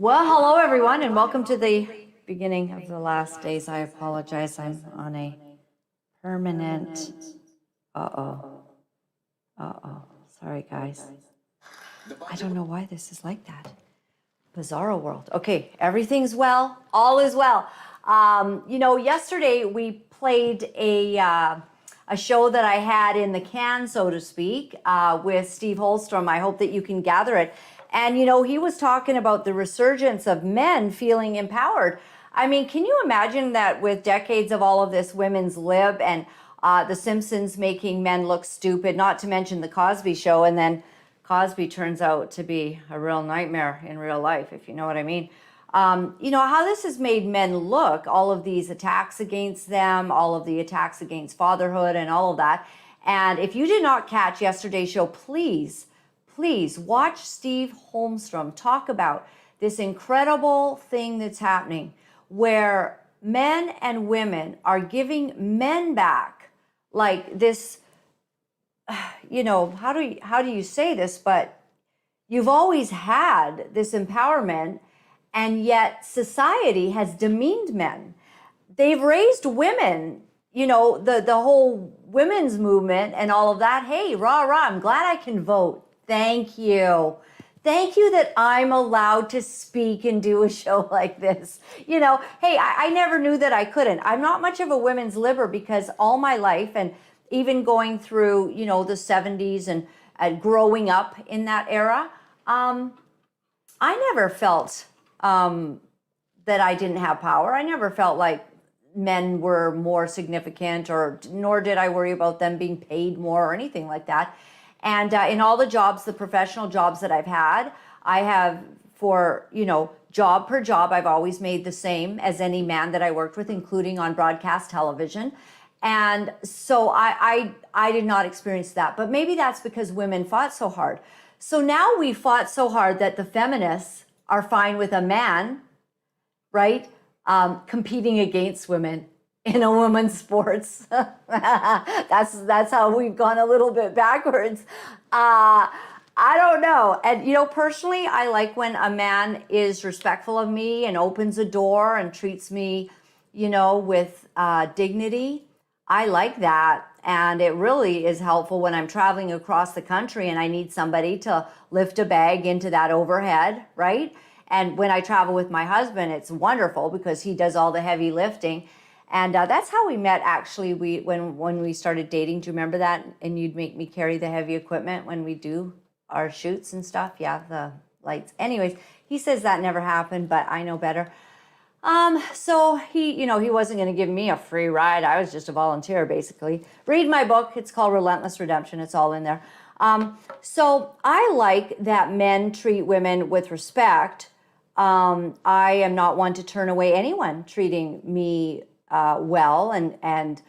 Well, hello everyone, and welcome to the beginning of the last days. I apologize. I'm on a permanent. Sorry, guys. I don't know why this is like that. Bizarro world. Okay, everything's well. All is well. Yesterday we played a show that I had in the can, so to speak, with Steve Holstrom. I hope that you can gather it. And, he was talking about the resurgence of men feeling empowered. I mean, can you imagine that with decades of all of this women's lib and The Simpsons making men look stupid, not to mention the Cosby Show, and then Cosby turns out to be a real nightmare in real life, if you know what I mean. How this has made men look, all of these attacks against them, all of the attacks against fatherhood and all of that. And if you did not catch yesterday's show, please watch Steve Holmstrom talk about this incredible thing that's happening where men and women are giving men back like this, how do you say this? But you've always had this empowerment, and yet society has demeaned men. They've raised women, the whole women's movement and all of that. Hey, rah, I'm glad I can vote. Thank you. Thank you that I'm allowed to speak and do a show like this. Hey, I never knew that I couldn't. I'm not much of a women's libber because all my life, and even going through, the 70s and growing up in that era, I never felt that I didn't have power. I never felt like men were more significant, nor did I worry about them being paid more or anything like that. And in all the jobs, the professional jobs that I've had, I have job per job, I've always made the same as any man that I worked with, including on broadcast television. And so I did not experience that. But maybe that's because women fought so hard. So now we fought so hard that the feminists are fine with a man, right, competing against women in a women's sports. That's how we've gone a little bit backwards. I don't know. And, personally, I like when a man is respectful of me and opens a door and treats me, with dignity. I like that. And it really is helpful when I'm traveling across the country and I need somebody to lift a bag into that overhead, right? And when I travel with my husband, it's wonderful because he does all the heavy lifting. And that's how we met, actually. When we started dating, do you remember that? And you'd make me carry the heavy equipment when we do our shoots and stuff. Yeah, the lights. Anyways, he says that never happened, but I know better. So he wasn't going to give me a free ride. I was just a volunteer, basically. Read my book. It's called Relentless Redemption. It's all in there. So I like that men treat women with respect. I am not one to turn away anyone treating me well and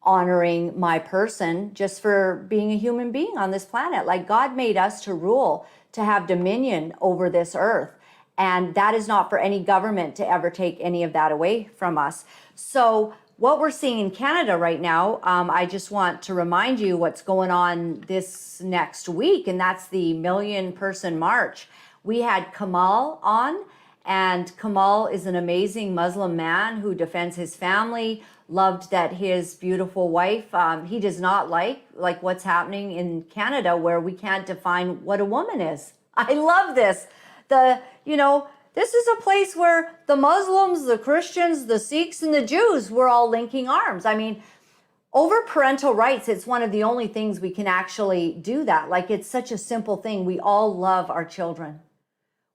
honoring my person just for being a human being on this planet. Like, God made us to rule, to have dominion over this earth. And that is not for any government to ever take any of that away from us. So what we're seeing in Canada right now, I just want to remind you what's going on this next week, and that's the 1 million person march. We had Kamal on, and Kamal is an amazing Muslim man who defends his family, loved that his beautiful wife, he does not like what's happening in Canada where we can't define what a woman is. I love this. This is a place where the Muslims, the Christians, the Sikhs, and the Jews were all linking arms. I mean, over parental rights, it's one of the only things we can actually do that. Like, it's such a simple thing. We all love our children.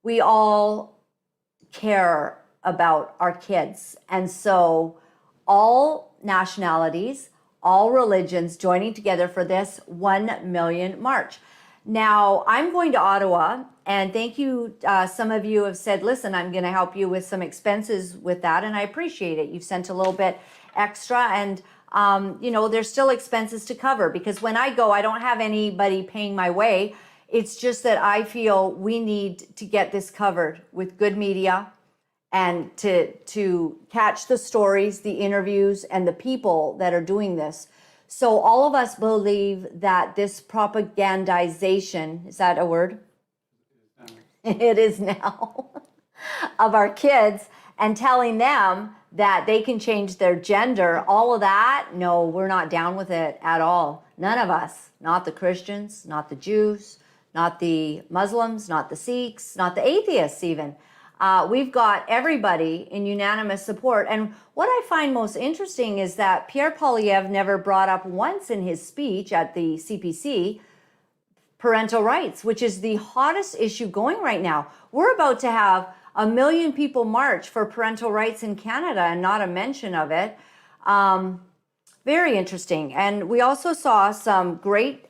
We all care about our kids. And so all nationalities, all religions joining together for this 1 million march. Now, I'm going to Ottawa, and thank you. Some of you have said, listen, I'm going to help you with some expenses with that, and I appreciate it. You've sent a little bit extra, and there's still expenses to cover because when I go, I don't have anybody paying my way. It's just that I feel we need to get this covered with good media and to catch the stories, the interviews, and the people that are doing this. So all of us believe that this propagandization, is that a word? It is now. of our kids and telling them that they can change their gender, all of that, no, we're not down with it at all. None of us, not the Christians, not the Jews, not the Muslims, not the Sikhs, not the atheists even. We've got everybody in unanimous support. And what I find most interesting is that Pierre Poilievre never brought up once in his speech at the CPC parental rights, which is the hottest issue going right now. We're about to have 1 million people march for parental rights in Canada and not a mention of it. Very interesting. And we also saw some great,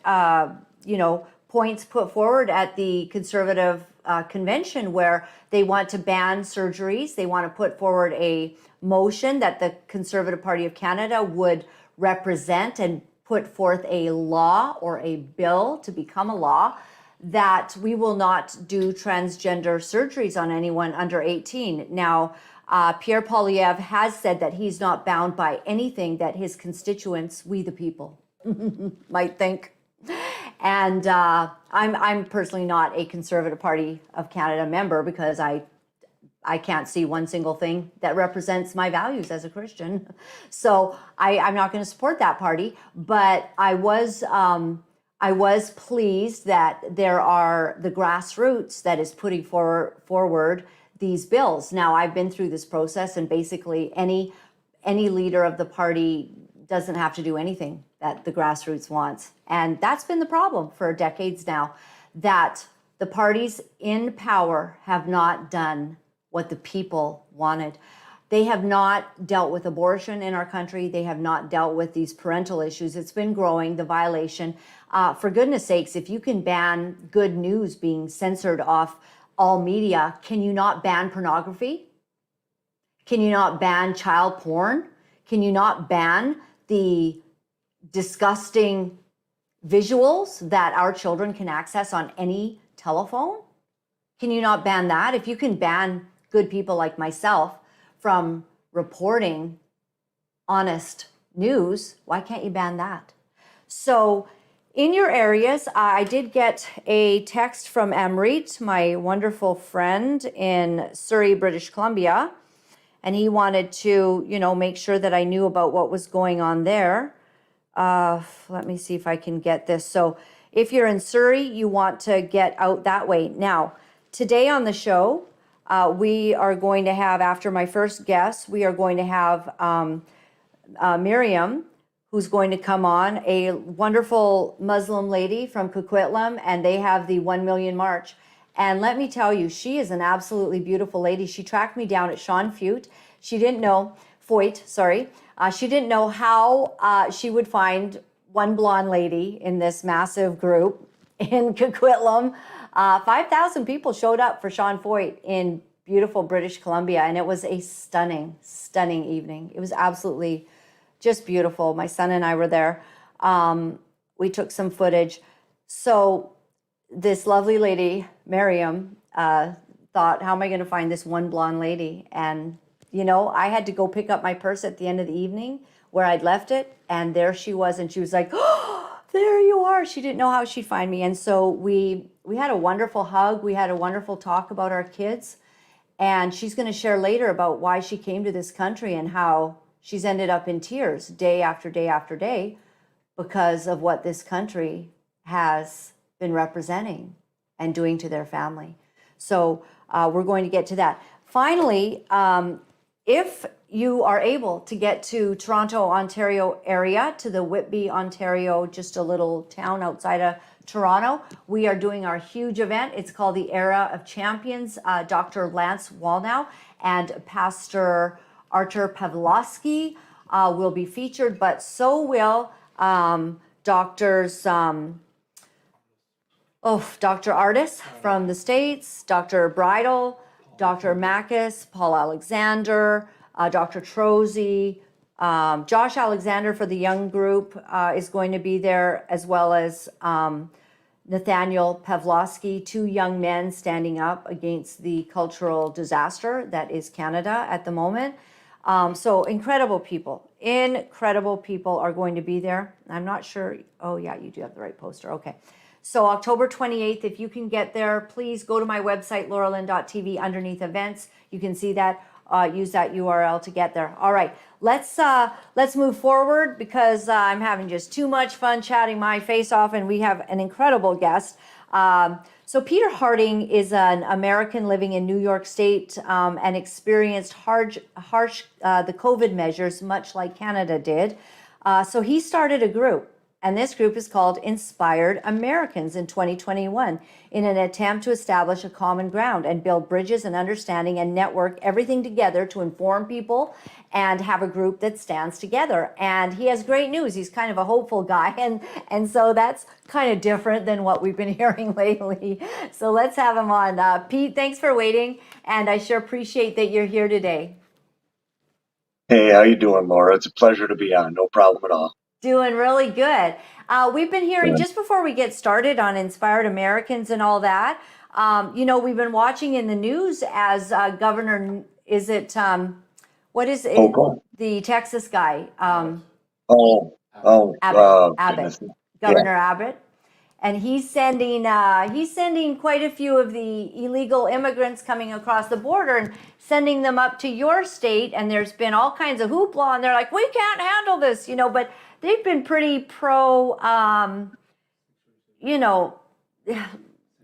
points put forward at the Conservative convention where they want to ban surgeries. They want to put forward a motion that the Conservative Party of Canada would represent and put forth a law or a bill to become a law that we will not do transgender surgeries on anyone under 18. Now, Pierre Poilievre has said that he's not bound by anything that his constituents, we the people, might think. And I'm personally not a Conservative Party of Canada member because I can't see one single thing that represents my values as a Christian. So I'm not going to support that party. But I was pleased that there are the grassroots that is putting forward these bills. Now, I've been through this process, and basically any leader of the party doesn't have to do anything that the grassroots wants. And that's been the problem for decades now, that the parties in power have not done what the people wanted. They have not dealt with abortion in our country. They have not dealt with these parental issues. It's been growing, the violation. For goodness sakes, if you can ban good news being censored off all media, can you not ban pornography? Can you not ban child porn? Can you not ban the disgusting visuals that our children can access on any telephone? Can you not ban that? If you can ban good people like myself from reporting honest news, why can't you ban that? So in your areas, I did get a text from Amrit, my wonderful friend in Surrey, British Columbia, and he wanted to, make sure that I knew about what was going on there. Let me see if I can get this. So if you're in Surrey, you want to get out that way. Now, today on the show, we are going to have, after my first guest, we are going to have Miriam, who's going to come on, a wonderful Muslim lady from Coquitlam, and they have the 1 Million March. And let me tell you, she is an absolutely beautiful lady. She tracked me down at Sean Foyt. She didn't know how she would find one blonde lady in this massive group in Coquitlam. 5,000 people showed up for Sean Foyt in beautiful British Columbia, and it was a stunning, stunning evening. It was absolutely just beautiful. My son and I were there. We took some footage. So this lovely lady, Miriam, thought, how am I going to find this one blonde lady? And, I had to go pick up my purse at the end of the evening where I'd left it. And there she was. And she was like, oh, there you are. She didn't know how she'd find me. And so we had a wonderful hug. We had a wonderful talk about our kids. And she's going to share later about why she came to this country and how she's ended up in tears day after day after day because of what this country has been representing and doing to their family. So we're going to get to that. Finally, if you are able to get to Toronto, Ontario area, to the Whitby, Ontario, just a little town outside of Toronto, we are doing our huge event. It's called the Era of Champions. Dr. Lance Wallnow and Pastor Artur Pavlovsky will be featured, but so will doctors, Dr. Artis from the States, Dr. Bridle, Dr. Makis, Paul Alexander, Dr. Trozy, Josh Alexander for the young group is going to be there, as well as Nathaniel Pavlovsky, 2 young men standing up against the cultural disaster that is Canada at the moment. So incredible people are going to be there. I'm not sure. Oh yeah, you do have the right poster. Okay. So October 28th, if you can get there, please go to my website, lauralyn.tv, underneath events. You can see that. Use that URL to get there. All right, let's move forward because I'm having just too much fun chatting my face off, and we have an incredible guest. So Peter Harding is an American living in New York State and experienced harsh the COVID measures, much like Canada did. So he started a group, and this group is called Inspired Americans in 2021 in an attempt to establish a common ground and build bridges and understanding and network everything together to inform people and have a group that stands together. And he has great news. He's kind of a hopeful guy, and so that's kind of different than what we've been hearing lately. So let's have him on. Pete, thanks for waiting, and I sure appreciate that you're here today. Hey, how you doing, Laura? It's a pleasure to be on. No problem at all. Doing really good. We've been hearing, Good. just before we get started on Inspired Americans and all that, we've been watching in the news as Governor, what is it? Hope. The Texas guy, Oh, Abbott, goodness. Yeah. Governor Abbott. And he's sending quite a few of the illegal immigrants coming across the border and sending them up to your state. And there's been all kinds of hoopla, and they're like, we can't handle this, but they've been pretty pro,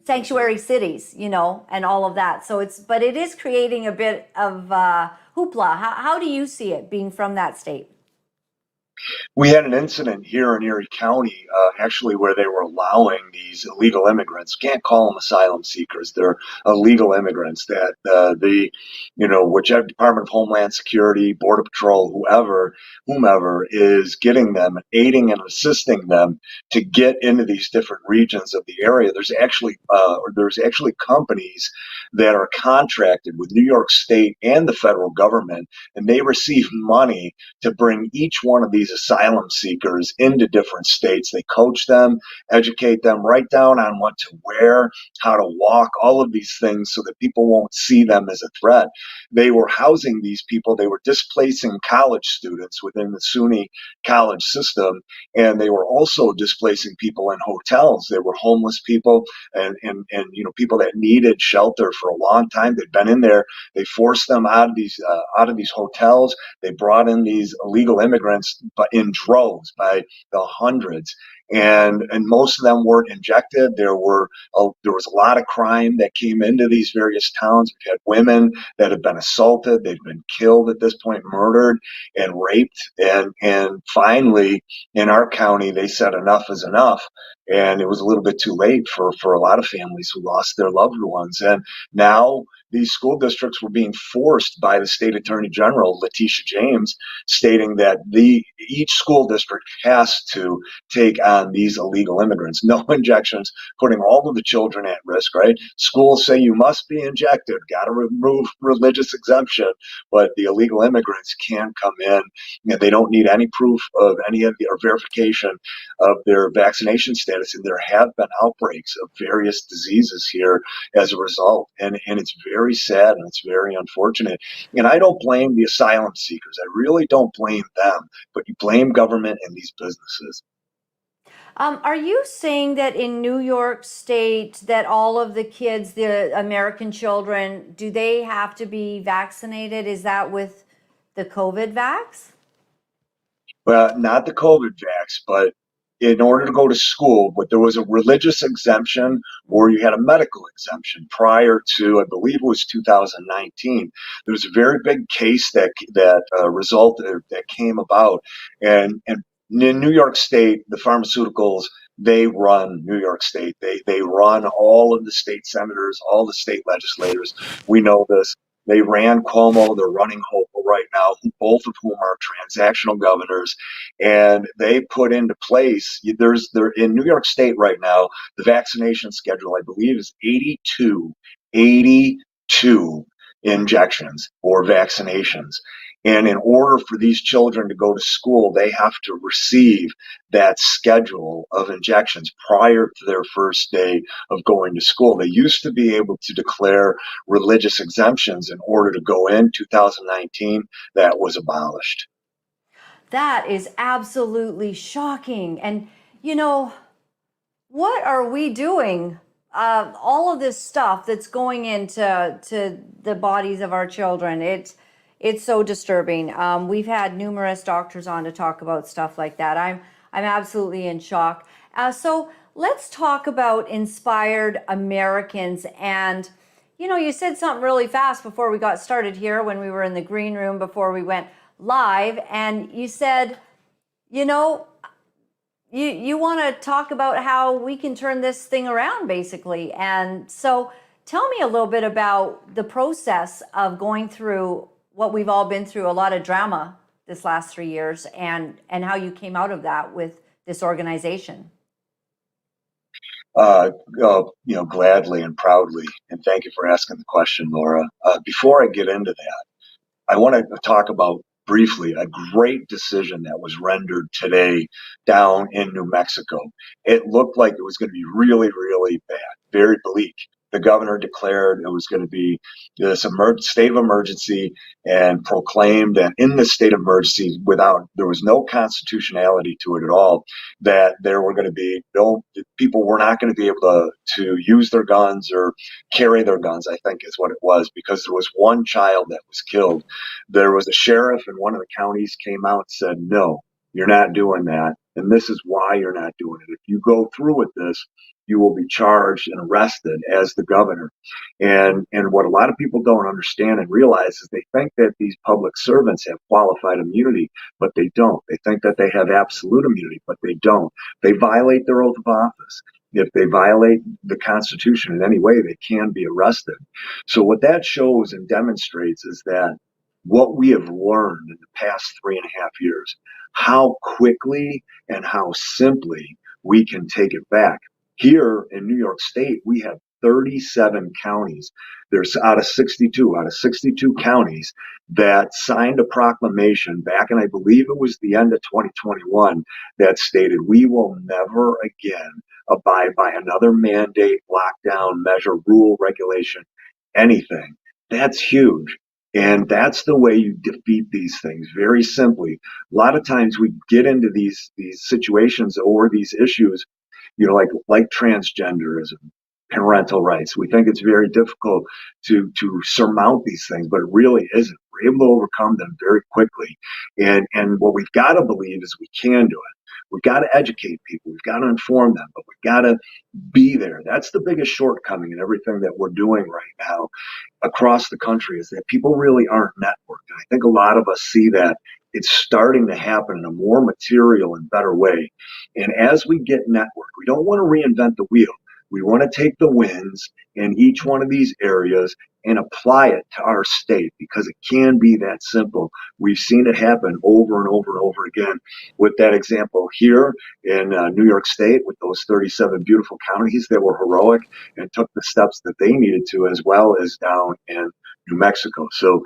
sanctuary cities, and all of that. So but it is creating a bit of hoopla. How do you see it being from that state? We had an incident here in Erie County, actually, where they were allowing these illegal immigrants. Can't call them asylum seekers; they're illegal immigrants. That whichever Department of Homeland Security, Border Patrol, whomever is getting them, aiding and assisting them to get into these different regions of the area. There's actually companies that are contracted with New York State and the federal government, and they receive money to bring each one of these asylum seekers into different states. They coach them, educate them right down on what to wear, how to walk, all of these things so that people won't see them as a threat. They were housing these people. They were displacing college students within the SUNY college system, and they were also displacing people in hotels. They were homeless people and people that needed shelter for a long time. They'd been in there. They forced them out of these hotels. They brought in these illegal immigrants, but in droves by the hundreds, and most of them weren't injected. There was a lot of crime that came into these various towns. We had women that have been assaulted, they've been killed at this point, murdered and raped, and finally in our county they said enough is enough. And it was a little bit too late for a lot of families who lost their loved ones. And now these school districts were being forced by the state attorney general, Letitia James, stating that each school district has to take on these illegal immigrants. No injections, putting all of the children at risk, right? Schools say you must be injected, got to remove religious exemption, but the illegal immigrants can't come in, and they don't need any proof of or verification of their vaccination status. And there have been outbreaks of various diseases here as a result. And it's very sad and it's very unfortunate. And I don't blame the asylum seekers. I really don't blame them, but you blame government and these businesses. Are you saying that in New York State that all of the kids, the American children, do they have to be vaccinated? Is that with the COVID vax? Well, not the COVID vax, but in order to go to school, but there was a religious exemption or you had a medical exemption prior to, I believe it was 2019. There was a very big case that came about, and in New York State, the pharmaceuticals, they run New York State. They run all of the state senators, all the state legislators. We know this. They ran Cuomo. They're running Hochul right now, both of whom are transactional governors, and they put into place. There in New York State right now. The vaccination schedule, I believe, is 82 injections or vaccinations. And in order for these children to go to school, they have to receive that schedule of injections prior to their first day of going to school. They used to be able to declare religious exemptions in order to go in. 2019, that was abolished. That is absolutely shocking. And, what are we doing? All of this stuff that's going into the bodies of our children, it's so disturbing. We've had numerous doctors on to talk about stuff like that. I'm absolutely in shock. So let's talk about inspired Americans. And you said something really fast before we got started here when we were in the green room before we went live, and you said, you know, you want to talk about how we can turn this thing around, basically. And so tell me a little bit about the process of going through what we've all been through, a lot of drama this last 3 years, and how you came out of that with this organization. Gladly and proudly. And thank you for asking the question, Laura. Before I get into that, I want to talk about briefly a great decision that was rendered today down in New Mexico. It looked like it was going to be really, really bad, very bleak. The governor declared it was going to be this state of emergency and proclaimed that in this state of emergency, there was no constitutionality to it at all, that there were going to be no people were not going to be able to use their guns or carry their guns, I think is what it was, because there was one child that was killed. There was a sheriff in one of the counties came out and said, no, you're not doing that. And this is why you're not doing it. If you go through with this, you will be charged and arrested as the governor. And what a lot of people don't understand and realize is they think that these public servants have qualified immunity, but they don't. They think that they have absolute immunity, but they don't. They violate their oath of office. If they violate the Constitution in any way, they can be arrested. So what that shows and demonstrates is that what we have learned in the past 3.5 years, how quickly and how simply we can take it back. Here in New York State, we have 37 counties. There's out of 62 counties that signed a proclamation back, and I believe it was the end of 2021, that stated we will never again abide by another mandate, lockdown, measure, rule, regulation, anything. That's huge. And that's the way you defeat these things, very simply. A lot of times we get into these situations or these issues, like transgenderism, parental rights. We think it's very difficult to surmount these things, but it really isn't. We're able to overcome them very quickly. And what we've got to believe is we can do it. We've got to educate people. We've got to inform them, but we've got to be there. That's the biggest shortcoming in everything that we're doing right now across the country, is that people really aren't networked. And I think a lot of us see that it's starting to happen in a more material and better way. And as we get networked, we don't want to reinvent the wheel. We want to take the wins in each one of these areas and apply it to our state, because it can be that simple. We've seen it happen over and over and over again, with that example here in New York State, with those 37 beautiful counties that were heroic and took the steps that they needed to, as well as down in New Mexico. So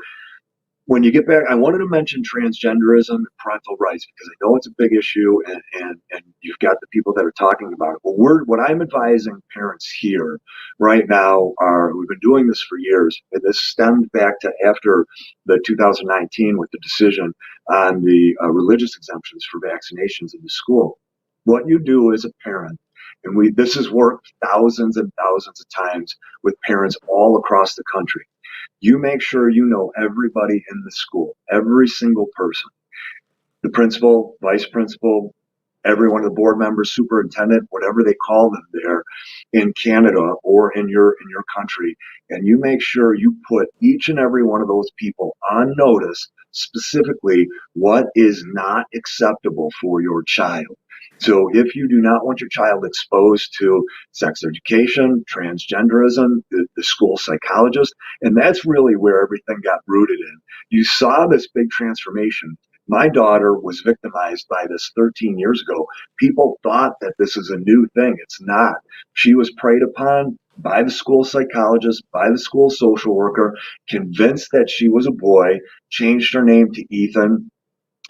when you get back, I wanted to mention transgenderism and parental rights, because I know it's a big issue, and you've got the people that are talking about it. Well, what I'm advising parents here right now we've been doing this for years, and this stemmed back to after the 2019 with the decision on the religious exemptions for vaccinations in the school. What you do as a parent, and this has worked thousands and thousands of times with parents all across the country. You make sure you know everybody in the school, every single person, the principal, vice principal, every one of the board members, superintendent, whatever they call them there in Canada or in your country. And you make sure you put each and every one of those people on notice, specifically what is not acceptable for your child. So if you do not want your child exposed to sex education, transgenderism, the school psychologist, and that's really where everything got rooted in. You saw this big transformation. My daughter was victimized by this 13 years ago. People thought that this is a new thing. It's not. She was preyed upon by the school psychologist, by the school social worker, convinced that she was a boy, changed her name to Ethan.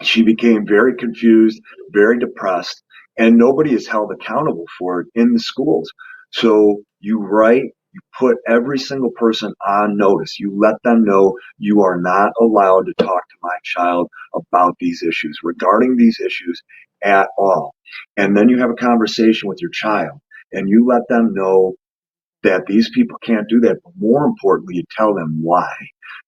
She became very confused, very depressed, and nobody is held accountable for it in the schools. So you put every single person on notice. You let them know you are not allowed to talk to my child about these issues, regarding these issues at all. And then you have a conversation with your child. and you let them know that these people can't do that. But more importantly, you tell them why.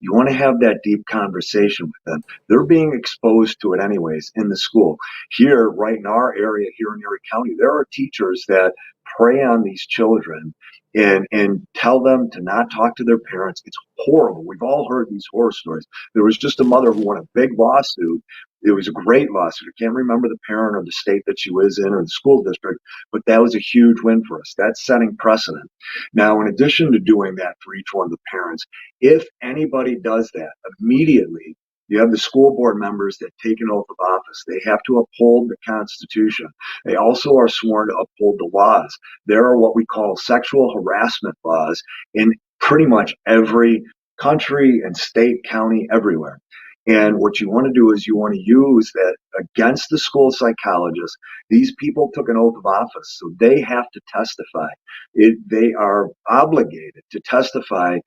You want to have that deep conversation with them. They're being exposed to it anyways in the school. Here, right in our area, here in Erie County, there are teachers that prey on these children and tell them to not talk to their parents. It's horrible. We've all heard these horror stories. There was just a mother who won a big lawsuit. It was a great lawsuit. I can't remember the parent or the state that she was in or the school district, but that was a huge win for us. That's setting precedent. Now, in addition to doing that for each one of the parents, if anybody does that immediately, you have the school board members that take an oath of office. They have to uphold the Constitution. They also are sworn to uphold the laws. There are what we call sexual harassment laws in pretty much every country and state, county, everywhere. And what you want to do is you want to use that against the school psychologist. These people took an oath of office, so they have to testify. They are obligated to testify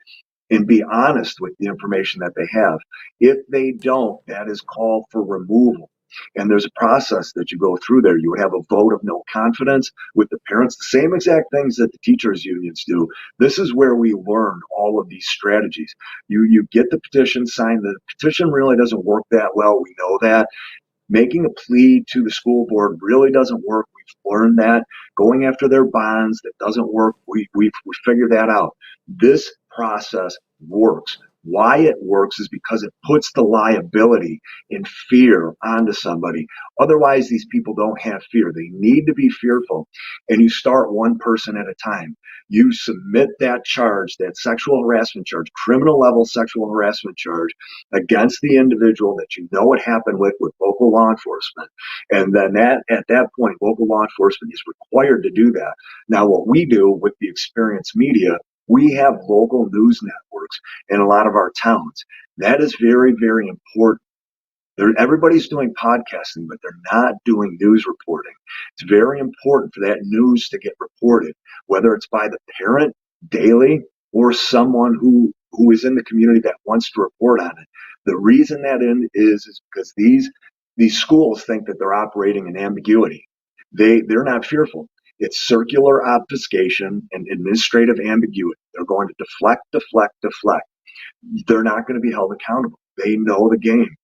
and be honest with the information that they have. If they don't, that is called for removal. And there's a process that you go through there. You would have a vote of no confidence with the parents, the same exact things that the teachers unions do. This is where we learn all of these strategies. You get the petition signed. The petition really doesn't work that well. We know that. Making a plea to the school board really doesn't work. We've learned that. Going after their bonds, that doesn't work. We figured that out. This process works. Why it works is because it puts the liability and fear onto somebody. Otherwise, these people don't have fear. They need to be fearful. And you start one person at a time. You submit that charge, that sexual harassment charge, criminal level sexual harassment charge against the individual that you know what happened with local law enforcement. And then at that point, local law enforcement is required to do that. Now, what we do with the experience media, we have local news networks in a lot of our towns. That is very, very important. Everybody's doing podcasting, but they're not doing news reporting. It's very important for that news to get reported, whether it's by the parent daily or someone who is in the community that wants to report on it. The reason that is because these schools think that they're operating in ambiguity. They're not fearful. It's circular obfuscation and administrative ambiguity. They're going to deflect, deflect, deflect. They're not going to be held accountable. They know the game.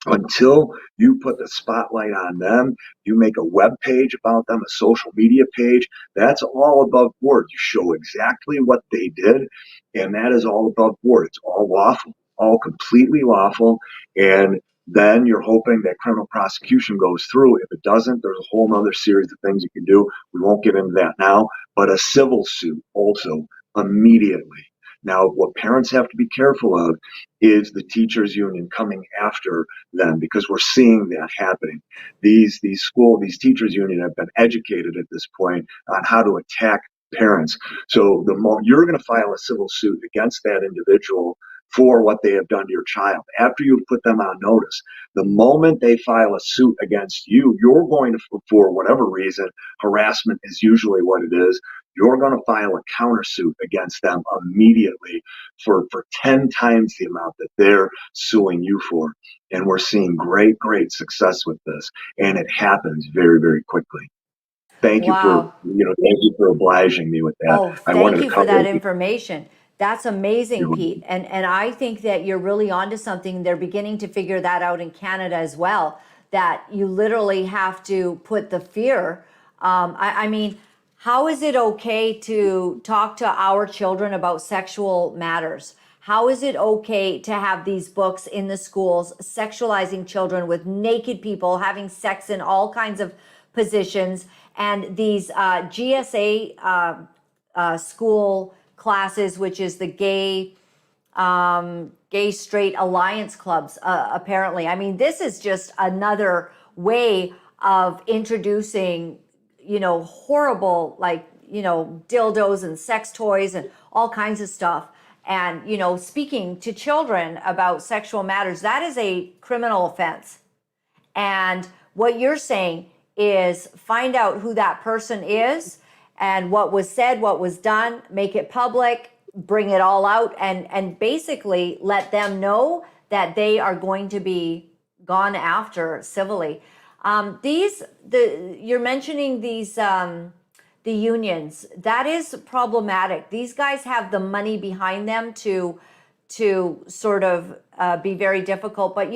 Until you put the spotlight on them, you make a web page about them, a social media page, that's all above board. You show exactly what they did, and that is all above board. It's all lawful, all completely lawful. And then you're hoping that criminal prosecution goes through. If it doesn't, there's a whole other series of things you can do. We won't get into that now, but a civil suit also immediately. Now, what parents have to be careful of is the teachers union coming after them, because we're seeing that happening. These teachers union have been educated at this point on how to attack parents. So you're going to file a civil suit against that individual for what they have done to your child after you've put them on notice. The moment they file a suit against you, you're going to, for whatever reason, harassment is usually what it is, you're going to file a countersuit against them immediately for 10 times the amount that they're suing you for. And we're seeing great, great success with this. And it happens very, very quickly. Thank you Wow. thank you for obliging me with that. Oh, I thank wanted to you for cover that it. information. That's amazing, Pete. And I think that you're really onto something. They're beginning to figure that out in Canada as well, that you literally have to put the fear. I mean, how is it okay to talk to our children about sexual matters? How is it okay to have these books in the schools sexualizing children with naked people having sex in all kinds of positions, and these GSA school classes, which is the gay straight alliance clubs, apparently. I mean, this is just another way of introducing, horrible, like, dildos and sex toys and all kinds of stuff. And, speaking to children about sexual matters, that is a criminal offense. And what you're saying is find out who that person is and what was said, what was done, make it public, bring it all out, and basically let them know that they are going to be gone after civilly. You're mentioning these the unions. That is problematic. These guys have the money behind them to sort of be very difficult. But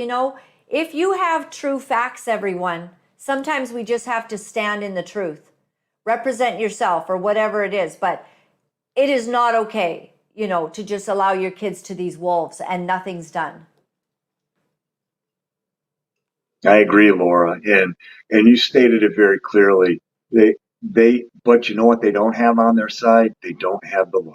if you have true facts, everyone, sometimes we just have to stand in the truth, represent yourself or whatever it is. But it is not okay, to just allow your kids to these wolves and nothing's done. I agree, Laura, and you stated it very clearly. But you know what they don't have on their side? They don't have the law.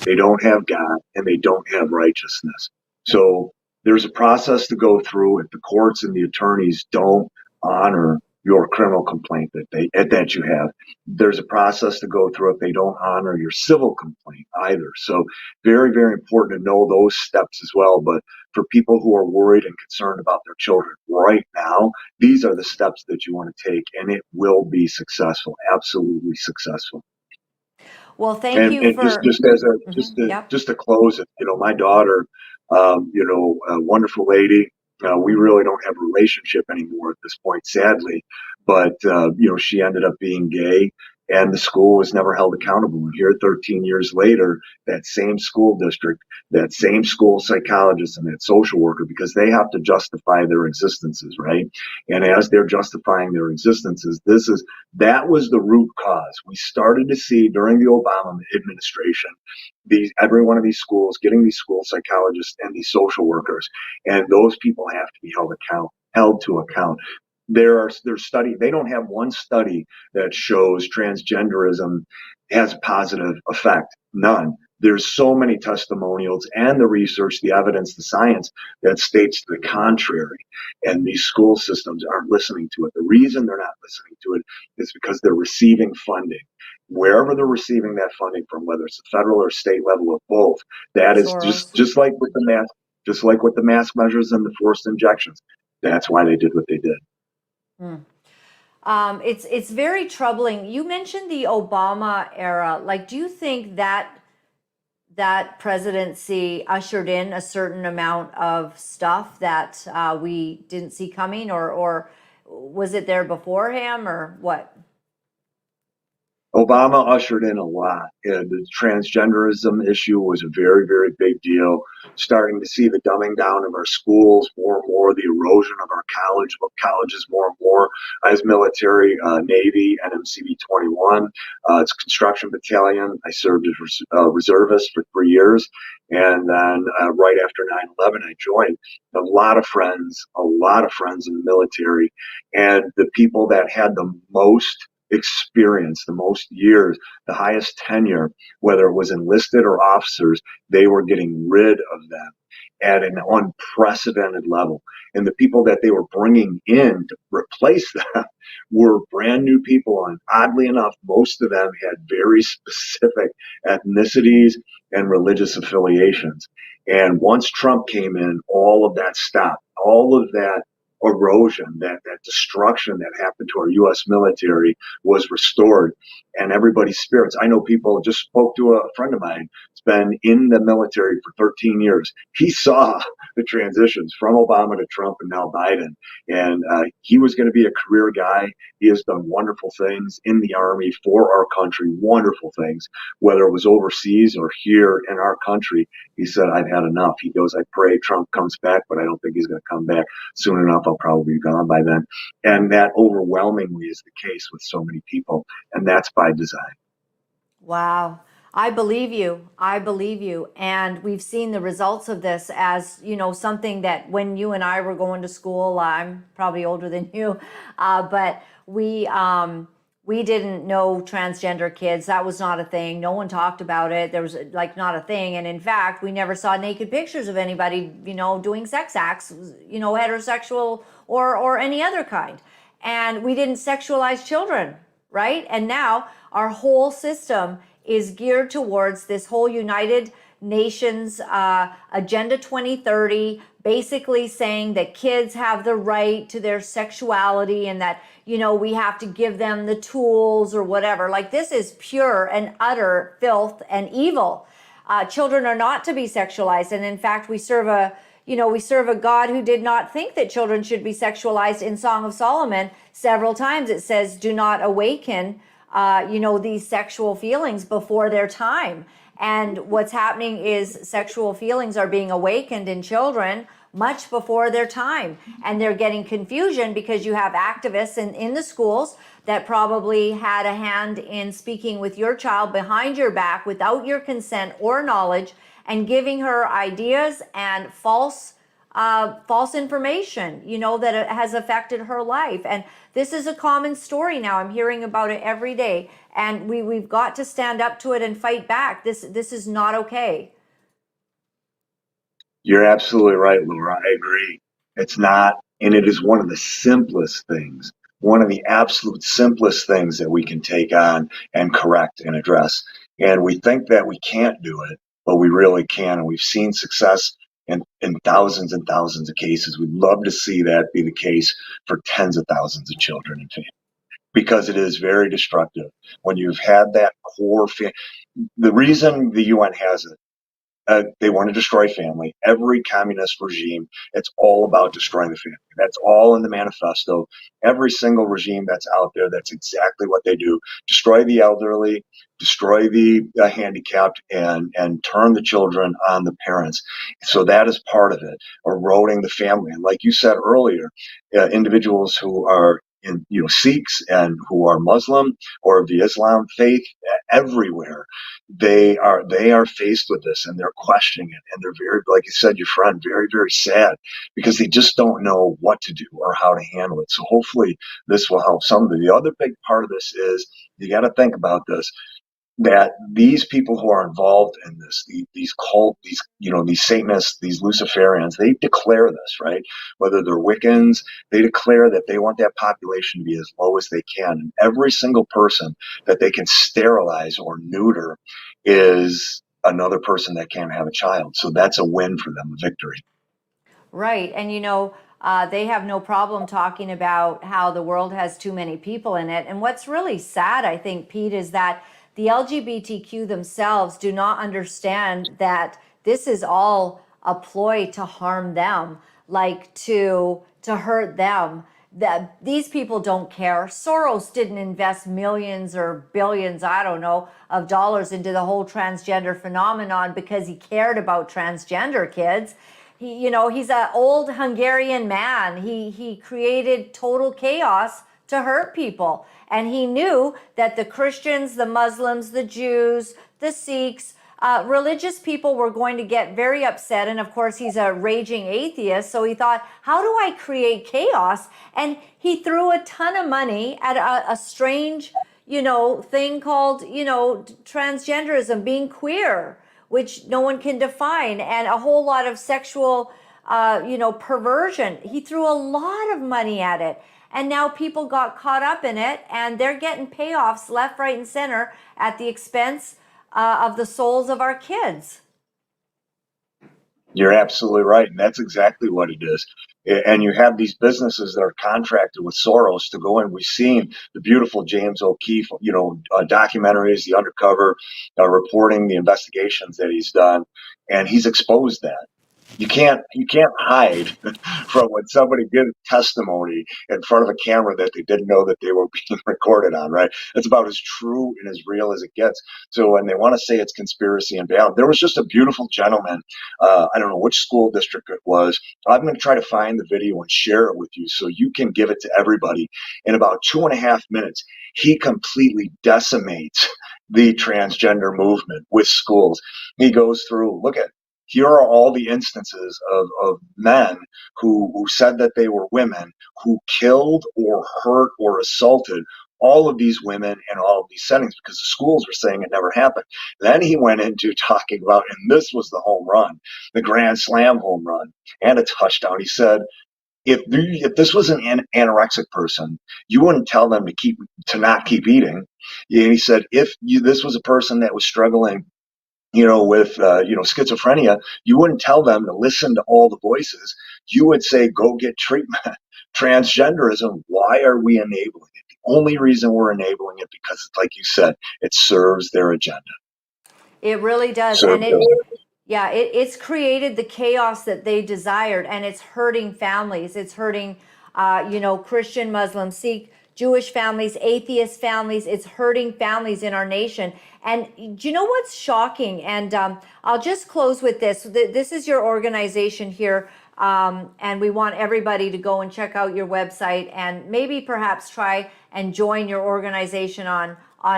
They don't have God, and they don't have righteousness. So there's a process to go through. If the courts and the attorneys don't honor your criminal complaint that you have, there's a process to go through if they don't honor your civil complaint either. So very, very important to know those steps as well. But for people who are worried and concerned about their children right now, these are the steps that you want to take, and it will be successful, absolutely successful. Well, thank you And for. Yep. just to close it, my daughter, a wonderful lady. We really don't have a relationship anymore at this point, sadly. But she ended up being gay, and the school was never held accountable. And here, 13 years later, that same school district, that same school psychologist, and that social worker, because they have to justify their existences, right? And as they're justifying their existences, that was the root cause. We started to see during the Obama administration every one of these schools getting these school psychologists and these social workers, and those people have to be held to account. There's study. They don't have one study that shows transgenderism has a positive effect. None. There's so many testimonials and the research, the evidence, the science that states the contrary. And these school systems aren't listening to it. The reason they're not listening to it is because they're receiving funding. Wherever they're receiving that funding from, whether it's the federal or state level or both, that is just like with the mask measures and the forced injections. That's why they did what they did. It's very troubling. You mentioned the Obama era. Like, do you think that presidency ushered in a certain amount of stuff that we didn't see coming, or was it there before him, or what? Obama ushered in a lot. And the transgenderism issue was a very, very big deal. Starting to see the dumbing down of our schools more and more, the erosion of our colleges more and more. I was military, Navy, NMCB 21. It's a construction battalion. I served as a reservist for 3 years. And then right after 9/11, I joined. A lot of friends in the military. And the people that had the most experience, the most years, the highest tenure, whether it was enlisted or officers, they were getting rid of them at an unprecedented level. And the people that they were bringing in to replace them were brand new people. And oddly enough, most of them had very specific ethnicities and religious affiliations. And once Trump came in, all of that stopped. All of that erosion, that destruction that happened to our U.S. military was restored, and everybody's spirits. I know people, just spoke to a friend of mine, has been in the military for 13 years. He saw the transitions from Obama to Trump and now Biden, and he was going to be a career guy. He has done wonderful things in the Army for our country, wonderful things, whether it was overseas or here in our country. He said, I've had enough. He goes, I pray Trump comes back, but I don't think he's going to come back soon enough. I'll probably be gone by then. And that overwhelmingly is the case with so many people. And that's by design. Wow. I believe you. I believe you. And we've seen the results of this as, something that when you and I were going to school, I'm probably older than you, but we didn't know transgender kids. That was not a thing. No one talked about it. There was not a thing. And in fact, we never saw naked pictures of anybody, doing sex acts, heterosexual or any other kind. And we didn't sexualize children, right? And now our whole system is geared towards this whole United Nations Agenda 2030, basically saying that kids have the right to their sexuality and that, we have to give them the tools or whatever. Like, this is pure and utter filth and evil. Children are not to be sexualized. And in fact, we serve a God who did not think that children should be sexualized. In Song of Solomon, several times it says, do not awaken these sexual feelings before their time. And what's happening is sexual feelings are being awakened in children much before their time. And they're getting confusion because you have activists in the schools that probably had a hand in speaking with your child behind your back without your consent or knowledge and giving her ideas and false information, that it has affected her life. And this is a common story now. I'm hearing about it every day. And we've got to stand up to it and fight back. This is not okay. You're absolutely right, Laura. I agree. It's not, and it is one of the simplest things, one of the absolute simplest things that we can take on and correct and address. And we think that we can't do it, but we really can. And we've seen success in thousands and thousands of cases. We'd love to see that be the case for tens of thousands of children and families because it is very destructive when you've had that core. The reason the UN has it, they want to destroy family. Every communist regime, it's all about destroying the family. That's all in the manifesto. Every single regime that's out there, that's exactly what they do. Destroy the elderly, destroy the handicapped, and turn the children on the parents. So that is part of it, eroding the family. And like you said earlier, individuals who are Sikhs and who are Muslim or of the Islam faith, everywhere they are faced with this, and they're questioning it, and they're very, like you said, your friend, very, very sad because they just don't know what to do or how to handle it. So hopefully this will help some of it. The other big part of this is you got to think about this, that these people who are involved in this, these cult, these Satanists, these Luciferians, they declare this, right? Whether they're Wiccans, they declare that they want that population to be as low as they can. And every single person that they can sterilize or neuter is another person that can't have a child. So that's a win for them, a victory. Right. And they have no problem talking about how the world has too many people in it. And what's really sad, I think, Pete, is that the LGBTQ themselves do not understand that this is all a ploy to harm them, like to hurt them. That these people don't care. Soros didn't invest millions or billions, I don't know, of dollars into the whole transgender phenomenon because he cared about transgender kids. He's an old Hungarian man. He created total chaos to hurt people. And he knew that the Christians, the Muslims, the Jews, the Sikhs, religious people were going to get very upset. And of course, he's a raging atheist. So he thought, how do I create chaos? And he threw a ton of money at a strange, thing called, transgenderism, being queer, which no one can define, and a whole lot of sexual, perversion. He threw a lot of money at it. And now people got caught up in it, and they're getting payoffs left, right, and center at the expense of the souls of our kids. You're absolutely right. And that's exactly what it is. And you have these businesses that are contracted with Soros to go in. We've seen the beautiful James O'Keefe, documentaries, the undercover reporting, the investigations that he's done. And he's exposed that. You can't hide from when somebody gives testimony in front of a camera that they didn't know that they were being recorded on, right? That's about as true and as real as it gets. So when they want to say it's conspiracy and beyond, there was just a beautiful gentleman. I don't know which school district it was. I'm going to try to find the video and share it with you so you can give it to everybody. In about 2.5 minutes, he completely decimates the transgender movement with schools. He goes through, look at, here are all the instances of men who said that they were women, who killed or hurt or assaulted all of these women in all of these settings because the schools were saying it never happened. Then he went into talking about, and this was the home run, the grand slam home run and a touchdown. He said, if this was an anorexic person, you wouldn't tell them to not keep eating. And he said, if this was a person that was struggling with schizophrenia, you wouldn't tell them to listen to all the voices. You would say, go get treatment. Transgenderism, why are we enabling it? The only reason we're enabling it because, like you said, it serves their agenda. It really does. And it's created the chaos that they desired, and it's hurting families. It's hurting, Christian, Muslim, Sikh, Jewish families, atheist families. It's hurting families in our nation. And do you know what's shocking? And I'll just close with this. This is your organization here. And we want everybody to go and check out your website and maybe perhaps try and join your organization on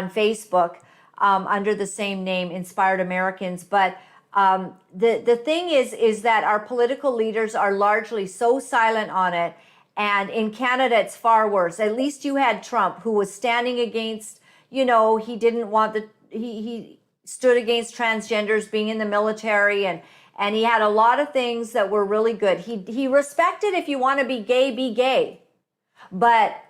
Facebook under the same name, Inspired Americans. But the thing is that our political leaders are largely so silent on it. And in Canada, it's far worse. At least you had Trump, who was standing against, he didn't want he stood against transgenders being in the military, and he had a lot of things that were really good. He respected, if you want to be gay, be gay. But,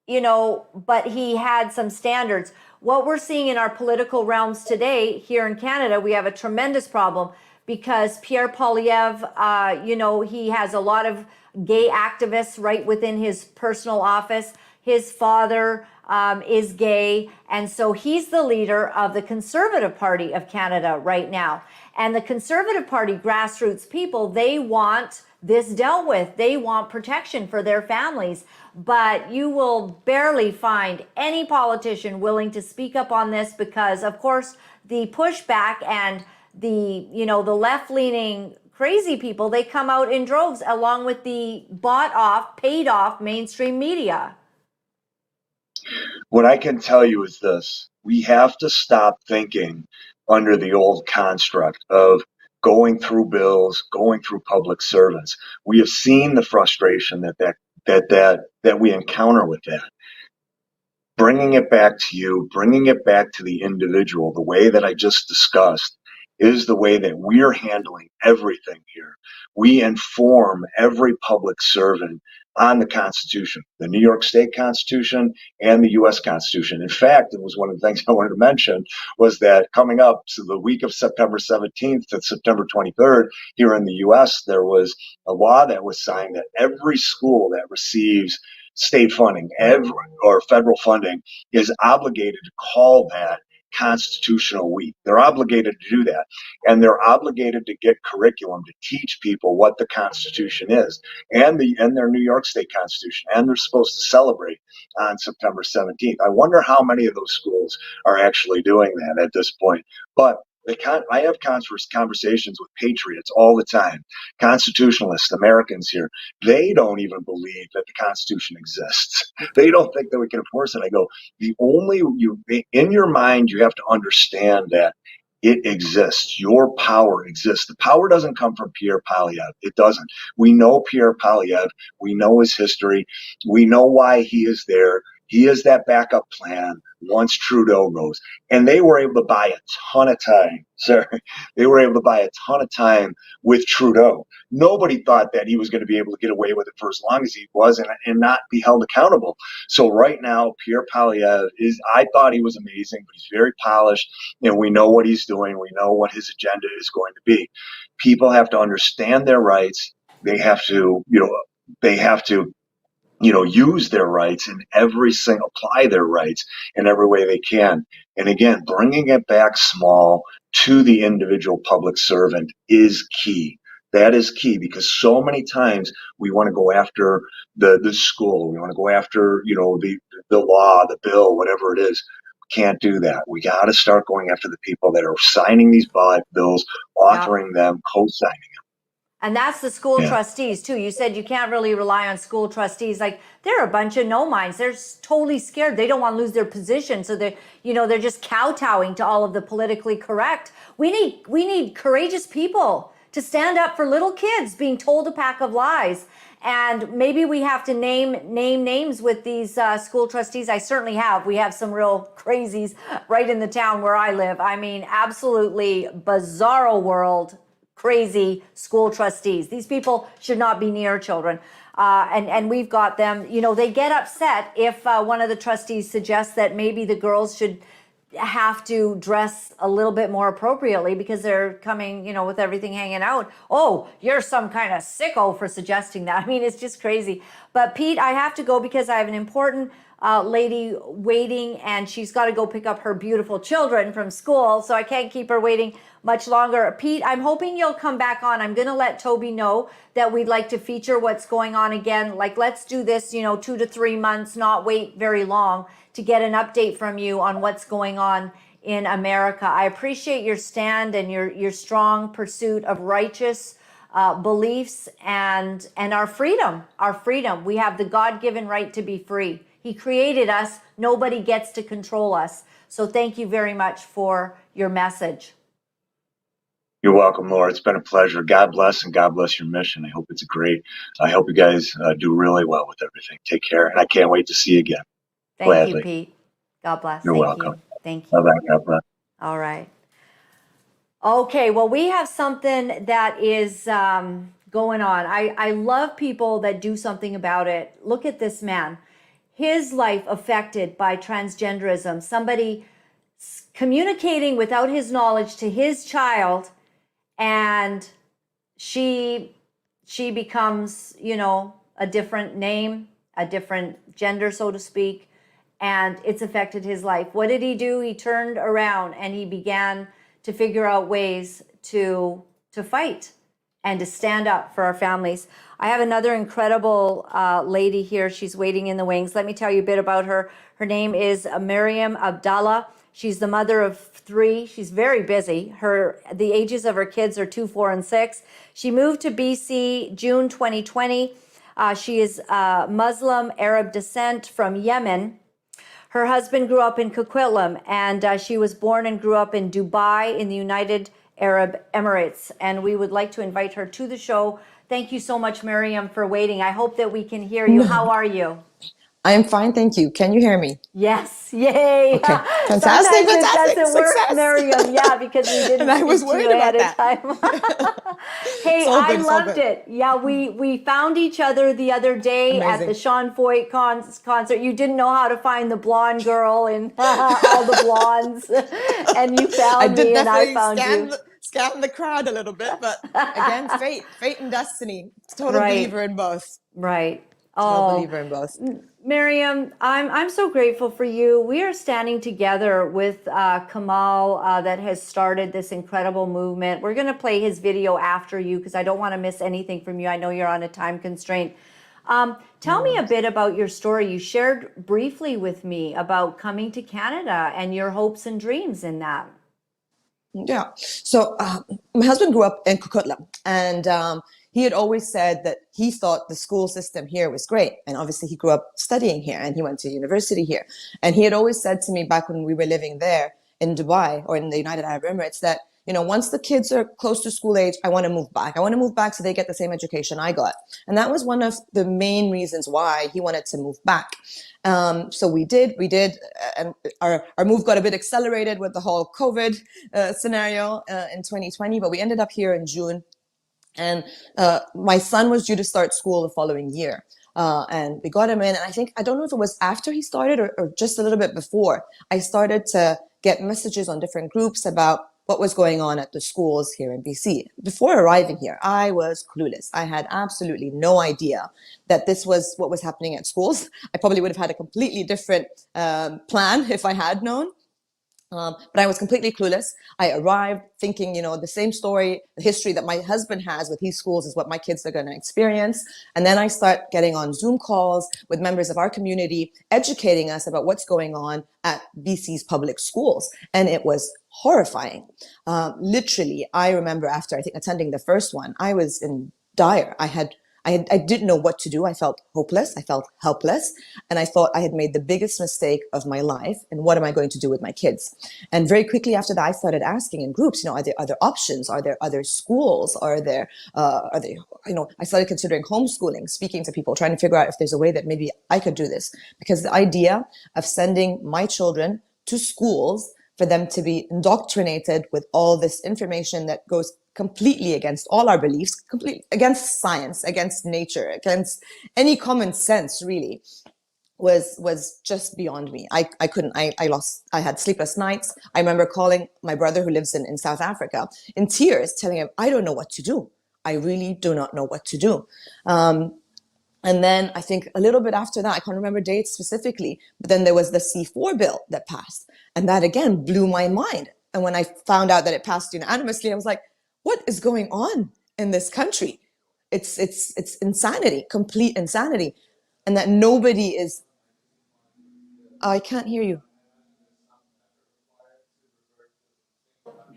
but he had some standards. What we're seeing in our political realms today here in Canada, we have a tremendous problem because Pierre Poilievre, he has a lot of gay activists right within his personal office. His father is gay, and so he's the leader of the Conservative Party of Canada right now. And the Conservative Party, grassroots people, they want this dealt with. They want protection for their families. But you will barely find any politician willing to speak up on this because, of course, the pushback and the left-leaning crazy people, they come out in droves along with the paid off mainstream media. What I can tell you is this: we have to stop thinking under the old construct of going through bills, going through public servants. We have seen the frustration that we encounter with that. Bringing it back to you, bringing it back to the individual, the way that I just discussed, is the way that we're handling everything here. We inform every public servant on the Constitution, the New York State Constitution and the U.S. Constitution. In fact, it was one of the things I wanted to mention was that coming up, so the week of September 17th to September 23rd, here in the U.S., there was a law that was signed that every school that receives state funding or federal funding is obligated to call that Constitutional Week. They're obligated to do that. And they're obligated to get curriculum to teach people what the Constitution is and their New York State Constitution. And they're supposed to celebrate on September 17th. I wonder how many of those schools are actually doing that at this point. But I have conversations with patriots all the time, constitutionalists, Americans here. They don't even believe that the Constitution exists. They don't think that we can enforce it. I go, in your mind, you have to understand that it exists. Your power exists. The power doesn't come from Pierre Poilievre. It doesn't. We know Pierre Poilievre. We know his history. We know why he is there. He is that backup plan once Trudeau goes. And they were able to buy a ton of time. They were able to buy a ton of time with Trudeau. Nobody thought that he was going to be able to get away with it for as long as he was and not be held accountable. So right now, Pierre Poilievre I thought he was amazing, but he's very polished. We know what he's doing. We know what his agenda is going to be. People have to understand their rights. They have to, use their rights apply their rights in every way they can. And again, bringing it back small to the individual public servant is key. That is key because so many times we want to go after the school. We want to go after, the law, the bill, whatever it is. We can't do that. We got to start going after the people that are signing these bills, authoring them, co-signing them. And that's the school trustees too. You said you can't really rely on school trustees. Like they're a bunch of no minds. They're totally scared. They don't want to lose their position. So they're just kowtowing to all of the politically correct. We need courageous people to stand up for little kids being told a pack of lies. And maybe we have to name names with these school trustees. I certainly have. We have some real crazies right in the town where I live. I mean, absolutely bizarro world. Crazy school trustees. These people should not be near children. And we've got them, they get upset if one of the trustees suggests that maybe the girls should have to dress a little bit more appropriately because they're coming, with everything hanging out. Oh, you're some kind of sicko for suggesting that. I mean, it's just crazy. But Pete, I have to go because I have an important lady waiting, and she's got to go pick up her beautiful children from school, so I can't keep her waiting much longer. Pete, I'm hoping you'll come back on. I'm going to let Toby know that we'd like to feature what's going on again. Like, let's do this, 2 to 3 months, not wait very long to get an update from you on what's going on in America. I appreciate your stand and your strong pursuit of righteous beliefs and our freedom. Our freedom. We have the God-given right to be free. He created us. Nobody gets to control us. So thank you very much for your message. You're welcome, Laura. It's been a pleasure. God bless, and God bless your mission. I hope it's great. I hope you guys do really well with everything. Take care, and I can't wait to see you again. Thank Gladly. you, Pete. God bless. You're Thank welcome. you. Thank you. Bye-bye. God bless. All right. Okay, well, we have something that is going on. I love people that do something about it. Look at this man. His life affected by transgenderism. Somebody communicating without his knowledge to his child, and she becomes, a different name, a different gender, so to speak, and it's affected his life. What did he do? He turned around and he began to figure out ways to fight and to stand up for our families. I have another incredible lady here. She's waiting in the wings. Let me tell you a bit about her. Her name is Miriam Abdallah. She's the mother of 3. She's very busy. The ages of her kids are 2, 4, and 6. She moved to BC June 2020. She is Muslim Arab descent from Yemen. Her husband grew up in Coquitlam, and she was born and grew up in Dubai in the United Arab Emirates. And we would like to invite her to the show. Thank you so much, Miriam, for waiting. I hope that we can hear you. How are you? I am fine, thank you. Can you hear me? Yes, yay. Okay, fantastic, Sometimes it fantastic, doesn't work, success. Miriam. Yeah, because we didn't And I was speak to worried you ahead about of time. Hey, all I good, it's all loved good. it. Yeah, we found each other the other day at Amazing. the Sean Foyt concert. You didn't know how to find the blonde girl and all the blondes, and you I found did me and I definitely found you. scan the crowd a little bit, but again, fate and destiny. Total Right, believer in both. right. Total Oh, believer in both. Miriam, I'm so grateful for you. We are standing together with Kamal that has started this incredible movement. We're going to play his video after you because I don't want to miss anything from you. I know you're on a time constraint. Tell me a bit about your story. You shared briefly with me about coming to Canada and your hopes and dreams in that. Yeah. So my husband grew up in Coquitlam, and he had always said that he thought the school system here was great. And obviously he grew up studying here and he went to university here. And he had always said to me back when we were living there in Dubai or in the United Arab Emirates that, once the kids are close to school age, I want to move back. I want to move back so they get the same education I got. And that was one of the main reasons why he wanted to move back. So we did, and our move got a bit accelerated with the whole COVID scenario in 2020, but we ended up here in June. And my son was due to start school the following year. And we got him in, and I don't know if it was after he started or just a little bit before, I started to get messages on different groups about what was going on at the schools here in BC. Before arriving here, I was clueless. I had absolutely no idea that this was what was happening at schools. I probably would have had a completely different plan if I had known. But I was completely clueless. I arrived thinking, the same story, the history that my husband has with his schools is what my kids are going to experience. And then I start getting on Zoom calls with members of our community, educating us about what's going on at BC's public schools. And it was horrifying. Literally, I remember after, I think, attending the first one, I was in dire. I didn't know what to do. I felt hopeless. I felt helpless. And I thought I had made the biggest mistake of my life. And what am I going to do with my kids? And very quickly after that, I started asking in groups, are there other options? Are there other schools? I started considering homeschooling, speaking to people, trying to figure out if there's a way that maybe I could do this. Because the idea of sending my children to schools for them to be indoctrinated with all this information that goes completely against all our beliefs, completely against science, against nature, against any common sense, really, was just beyond me. I couldn't. I had sleepless nights. I remember calling my brother who lives in South Africa in tears, telling him, I don't know what to do. I really do not know what to do. And then I think a little bit after that, I can't remember dates specifically, but then there was the C4 bill that passed. And that again blew my mind. And when I found out that it passed unanimously, I was like, what is going on in this country? It's insanity, complete insanity. And that nobody is, I can't hear you.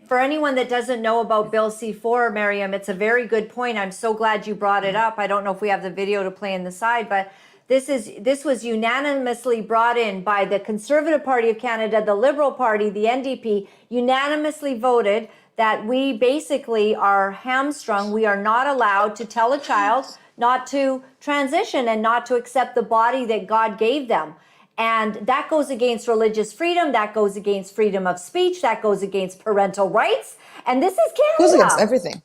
For anyone that doesn't know about Bill C4, Miriam, it's a very good point. I'm so glad you brought it up. I don't know if we have the video to play in the side, but this was unanimously brought in by the Conservative Party of Canada, the Liberal Party, the NDP, unanimously voted that we basically are hamstrung. We are not allowed to tell a child not to transition and not to accept the body that God gave them. And that goes against religious freedom. That goes against freedom of speech. That goes against parental rights. And this is Canada. It goes against everything.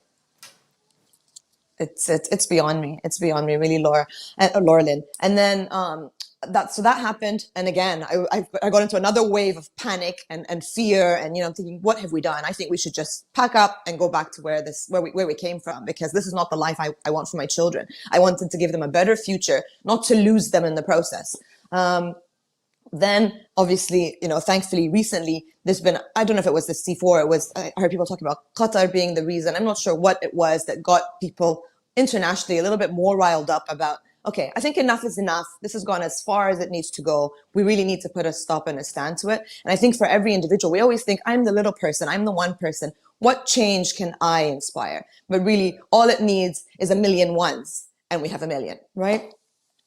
It's beyond me. It's beyond me, really, Laura-Lynn. And then that happened. And again, I got into another wave of panic and fear. And I'm thinking, what have we done? I think we should just pack up and go back to where we came from, because this is not the life I want for my children. I wanted to give them a better future, not to lose them in the process. Then obviously, thankfully recently there's been, I don't know if it was the C4, I heard people talking about Qatar being the reason. I'm not sure what it was that got people internationally a little bit more riled up about, okay, I think enough is enough. This has gone as far as it needs to go. We really need to put a stop and a stand to it. And I think for every individual, we always think, I'm the little person, I'm the one person. What change can I inspire? But really all it needs is a million ones, and we have a million, right?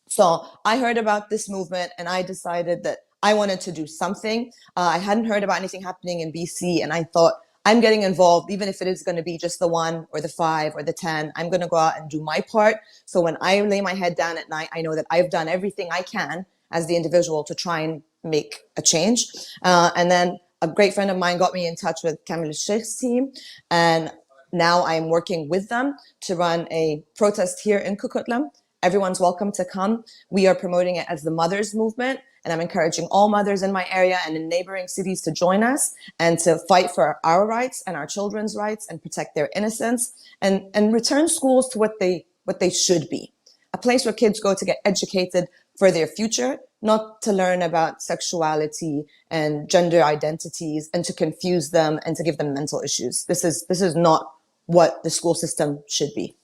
So I heard about this movement and I decided that I wanted to do something. I hadn't heard about anything happening in BC, and I thought, I'm getting involved, even if it is going to be just the 1 or the 5 or the 10. I'm going to go out and do my part. So when I lay my head down at night, I know that I've done everything I can as the individual to try and make a change. And then a great friend of mine got me in touch with Kamil Sheikh's team, and now I'm working with them to run a protest here in Coquitlam. Everyone's welcome to come. We are promoting it as the Mothers Movement, and I'm encouraging all mothers in my area and in neighboring cities to join us and to fight for our rights and our children's rights and protect their innocence, and return schools to what they should be. A place where kids go to get educated for their future, not to learn about sexuality and gender identities and to confuse them and to give them mental issues. This is not what the school system should be.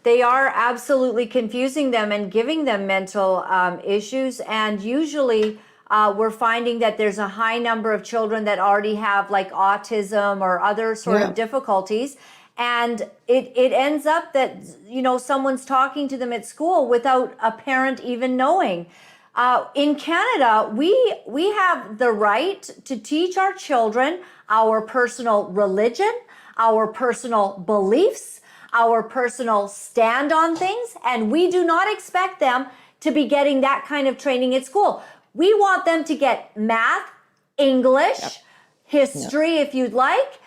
They are absolutely confusing them and giving them mental issues. And usually we're finding that there's a high number of children that already have like autism or other sort of difficulties. And it ends up that, someone's talking to them at school without a parent even knowing. In Canada, we have the right to teach our children our personal religion, our personal beliefs, our personal stand on things, and we do not expect them to be getting that kind of training at school. We want them to get math, English, history, if you'd like,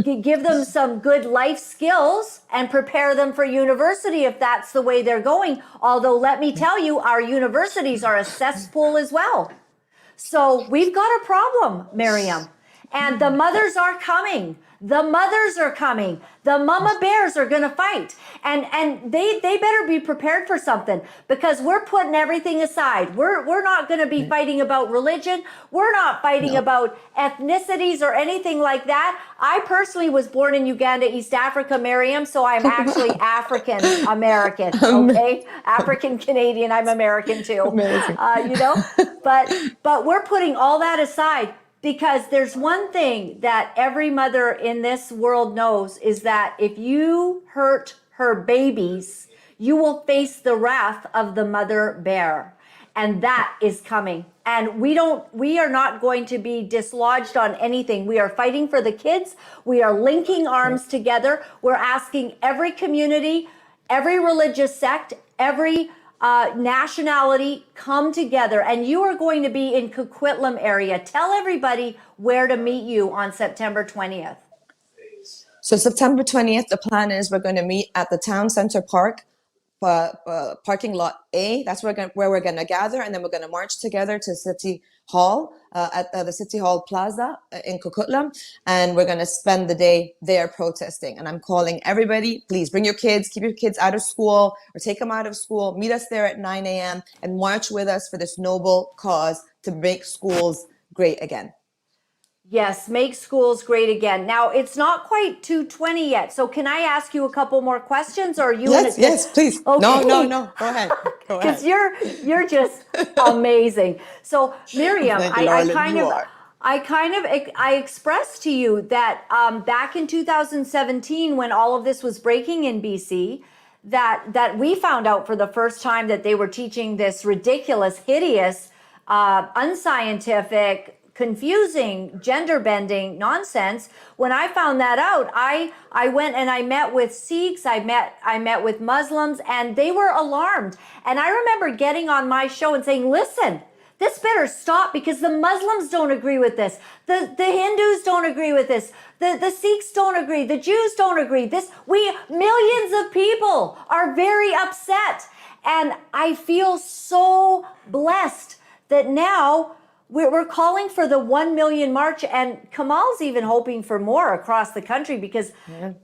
give them some good life skills and prepare them for university if that's the way they're going. Although let me tell you, our universities are a cesspool as well. So we've got a problem, Miriam, and the mothers are coming. The mothers are coming. The mama bears are going to fight. And they better be prepared for something, because we're putting everything aside. We're not going to be fighting about religion. We're not fighting about ethnicities or anything like that. I personally was born in Uganda, East Africa, Miriam, so I'm actually African American, okay? African Canadian, I'm American too. Amazing. But we're putting all that aside. Because there's one thing that every mother in this world knows, is that if you hurt her babies, you will face the wrath of the mother bear. And that is coming. And we are not going to be dislodged on anything. We are fighting for the kids. We are linking arms together. We're asking every community, every religious sect, every nationality come together, and you are going to be in Coquitlam area. Tell everybody where to meet you on September 20th. So September 20th, the plan is we're going to meet at the Town Center Park, parking lot A. That's where we're going to gather, and then we're going to march together to City Hall at the City Hall Plaza in Coquitlam, and we're going to spend the day there protesting. And I'm calling everybody, please bring your kids, keep your kids out of school or take them out of school. Meet us there at 9 a.m. and march with us for this noble cause to make schools great again. Yes, make schools great again. Now, it's not quite 2:20 yet, so can I ask you a couple more questions, or are you? Yes, please. Okay. No. Go ahead. Because you're just amazing. So, Miriam, Thank you, Laura-Lynn, I expressed to you that back in 2017, when all of this was breaking in BC, that we found out for the first time that they were teaching this ridiculous, hideous, unscientific, confusing, gender bending nonsense. When I found that out, I went and I met with Sikhs, I met with Muslims, and they were alarmed. And I remember getting on my show and saying, listen, this better stop, because the Muslims don't agree with this. The Hindus don't agree with this. The Sikhs don't agree. The Jews don't agree. Millions of people are very upset. And I feel so blessed that now we're calling for the 1 million march, and Kamal's even hoping for more across the country, because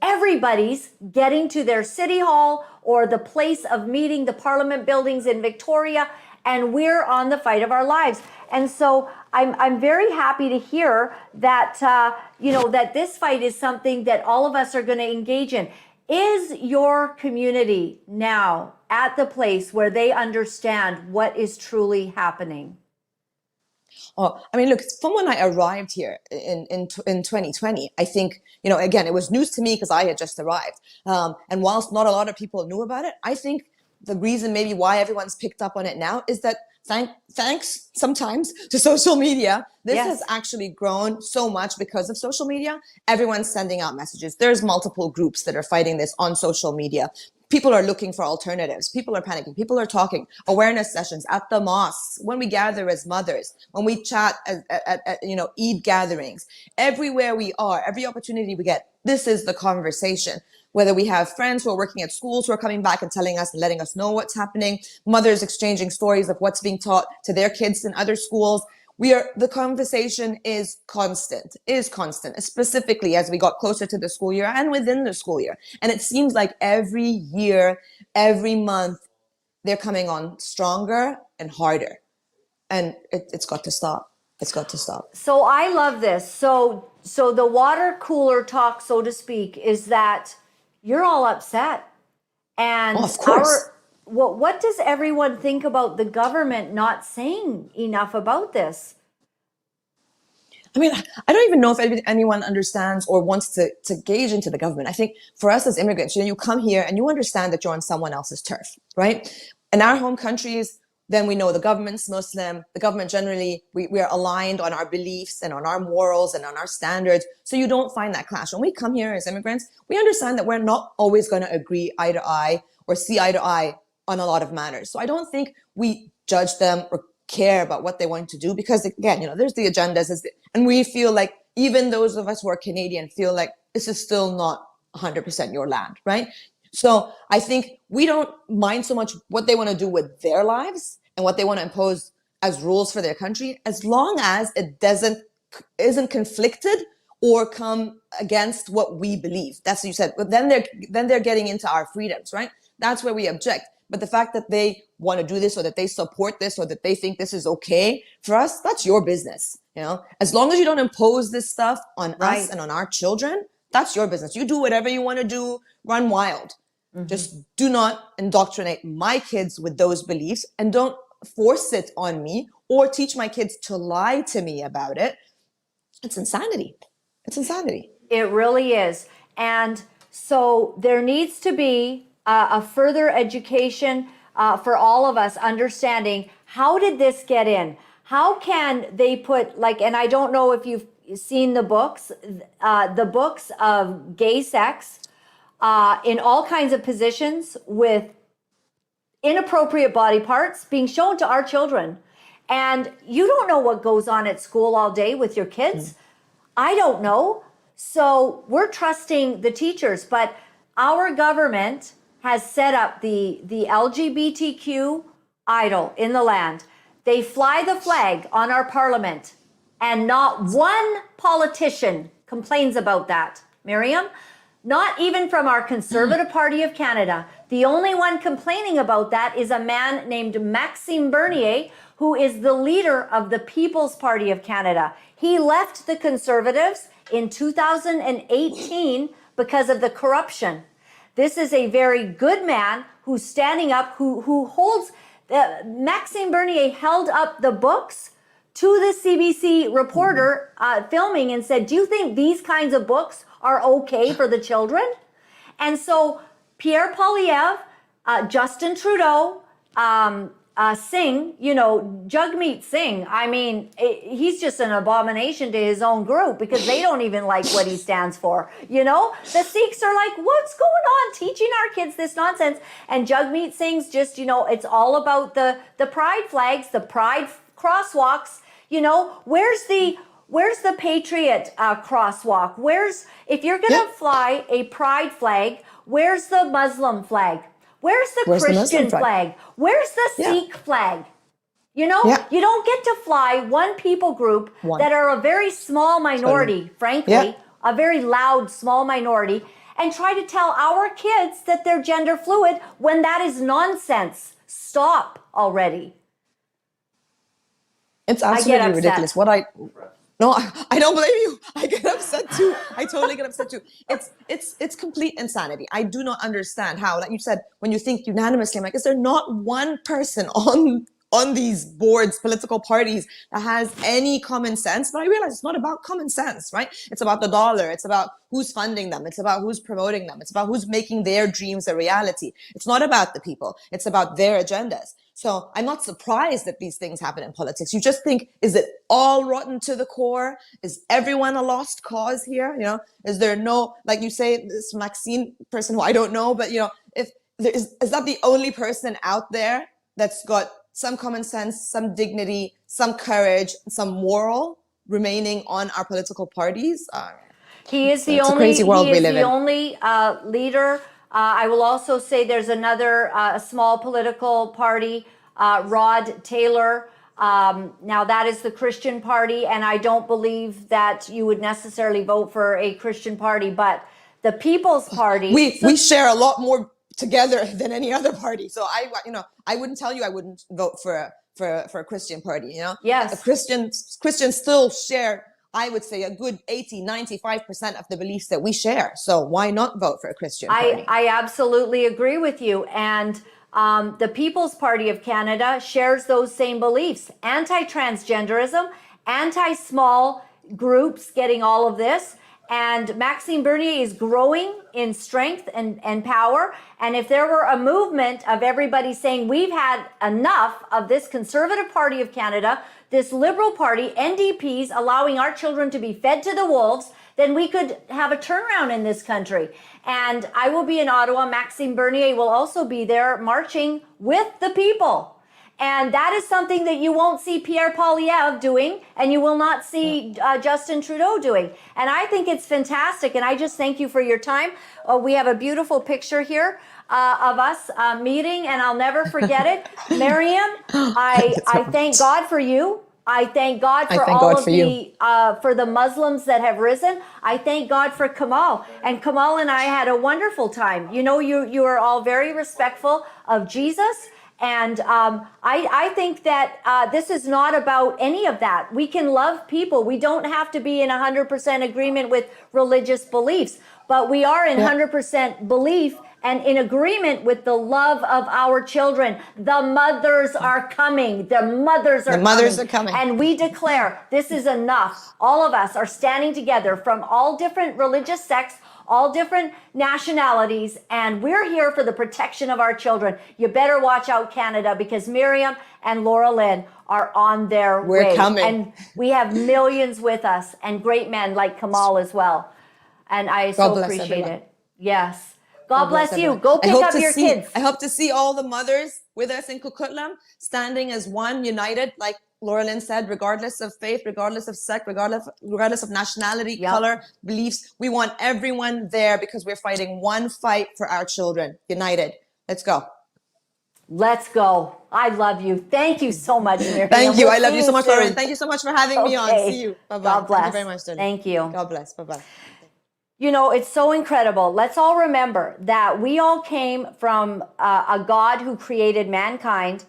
everybody's getting to their city hall or the place of meeting, the Parliament buildings in Victoria, and we're on the fight of our lives. And so I'm very happy to hear that that this fight is something that all of us are going to engage in. Is your community now at the place where they understand what is truly happening? Oh, I mean, look, from when I arrived here in 2020, I think, again, it was news to me because I had just arrived. And whilst not a lot of people knew about it, I think the reason maybe why everyone's picked up on it now is that thanks sometimes to social media, this has actually grown so much because of social media. Everyone's sending out messages. There's multiple groups that are fighting this on social media. People are looking for alternatives. People are panicking. People are talking. Awareness sessions at the mosques, when we gather as mothers, when we chat at Eid gatherings. Everywhere we are, every opportunity we get, this is the conversation. Whether we have friends who are working at schools who are coming back and telling us and letting us know what's happening, mothers exchanging stories of what's being taught to their kids in other schools. The conversation is constant, specifically as we got closer to the school year and within the school year. And it seems like every year, every month, they're coming on stronger and harder. And it's got to stop. It's got to stop. So I love this. So the water cooler talk, so to speak, is that you're all upset. And of course. What does everyone think about the government not saying enough about this? I mean, I don't even know if anyone understands or wants to gauge into the government. I think for us as immigrants, you come here and you understand that you're on someone else's turf, right? In our home countries, then we know the government's Muslim. The government generally, we are aligned on our beliefs and on our morals and on our standards. So you don't find that clash. When we come here as immigrants, we understand that we're not always going to agree eye to eye or see eye to eye on a lot of matters. So I don't think we judge them or care about what they want to do, because again, there's the agendas, and we feel like even those of us who are Canadian feel like this is still not 100% your land, right? So I think we don't mind so much what they want to do with their lives and what they want to impose as rules for their country, as long as it isn't conflicted or come against what we believe. That's what you said. But then they're getting into our freedoms, right? That's where we object. But the fact that they want to do this or that they support this or that they think this is okay for us, that's your business. As long as you don't impose this stuff on us and on our children, that's your business. You do whatever you want to do, run wild. Mm-hmm. Just do not indoctrinate my kids with those beliefs, and don't force it on me or teach my kids to lie to me about it. It's insanity. It's insanity. It really is. And so there needs to be a further education for all of us, understanding, how did this get in? How can they put, and I don't know if you've seen the books of gay sex in all kinds of positions with inappropriate body parts being shown to our children. And you don't know what goes on at school all day with your kids. I don't know. So we're trusting the teachers, but our government has set up the LGBTQ idol in the land. They fly the flag on our parliament, and not one politician complains about that. Miriam, not even from our Conservative Party of Canada. The only one complaining about that is a man named Maxime Bernier, who is the leader of the People's Party of Canada. He left the Conservatives in 2018 because of the corruption. This is a very good man who's standing up, who holds, Maxime Bernier held up the books to the CBC reporter filming and said, do you think these kinds of books are okay for the children? And so Pierre Poilievre, Justin Trudeau, Singh, Jagmeet Singh, I mean, he's just an abomination to his own group because they don't even like what he stands for. The Sikhs are like, what's going on teaching our kids this nonsense? And Jagmeet Singh's just, it's all about the pride flags, the pride crosswalks. Where's the patriot crosswalk? If you're going to fly a pride flag, where's the Muslim flag? Where's the Christian flag? Where's the Sikh flag? You don't get to fly one people group that are a very small minority, frankly, a very loud, small minority, and try to tell our kids that they're gender fluid when that is nonsense. Stop already. It's absolutely ridiculous. No, I don't blame you. I get upset too. I totally get upset too. It's complete insanity. I do not understand how, like you said, when you think unanimously, I'm like, is there not one person on these boards, political parties, that has any common sense? But I realize it's not about common sense, right? It's about the dollar. It's about who's funding them. It's about who's promoting them. It's about who's making their dreams a reality. It's not about the people. It's about their agendas. So I'm not surprised that these things happen in politics. You just think, is it all rotten to the core? Is everyone a lost cause here? Is there no, like you say, this Maxine person who I don't know, but if there is that the only person out there that's got some common sense, some dignity, some courage, some moral remaining on our political parties? He is the only. Crazy world we live in. Only leader. I will also say there's another small political party, Rod Taylor. Now that is the Christian party, and I don't believe that you would necessarily vote for a Christian party, but the People's Party. We share a lot more together than any other party. So I wouldn't tell you I wouldn't vote for a Christian party. Yes, Christians still share, I would say, a good 80-95% of the beliefs that we share. So why not vote for a Christian party? I absolutely agree with you. And the People's Party of Canada shares those same beliefs. Anti-transgenderism, anti-small groups getting all of this. And Maxime Bernier is growing in strength and power. And if there were a movement of everybody saying we've had enough of this Conservative Party of Canada, this Liberal Party, NDPs allowing our children to be fed to the wolves, then we could have a turnaround in this country. And I will be in Ottawa. Maxime Bernier will also be there marching with the people. And that is something that you won't see Pierre Poilievre doing, and you will not see Justin Trudeau doing. And I think it's fantastic, and I just thank you for your time. We have a beautiful picture here of us meeting, and I'll never forget it. Miriam, I thank God for you. I thank God for all of for the Muslims that have risen. I thank God for Kamal. And Kamal and I had a wonderful time. You are all very respectful of Jesus. And I think that this is not about any of that. We can love people. We don't have to be in 100% agreement with religious beliefs, but we are in 100% belief and in agreement with the love of our children. The mothers are coming. The mothers are coming. And we declare this is enough. All of us are standing together from all different religious sects, all different nationalities, and we're here for the protection of our children. You better watch out, Canada, because Miriam and Laura-Lynn are on their way. We're coming. And we have millions with us, and great men like Kamal as well. And I so appreciate it. Yes. God bless you. Everyone. Go pick up your kids. I hope to see all the mothers with us in Coquitlam, standing as one, united, like Laura-Lynn said, regardless of faith, regardless of sect, regardless of nationality, color, beliefs. We want everyone there because we're fighting one fight for our children. United. Let's go. Let's go. I love you. Thank you so much, Miriam. Thank you. We'll I love see you so much, Laura. soon. Thank you so much for having me on. Okay. See you. Bye-bye. God bless. Thank you very much, darling. Thank you. God bless. Bye-bye. You know, it's so incredible. Let's all remember that we all came from a God who created mankind.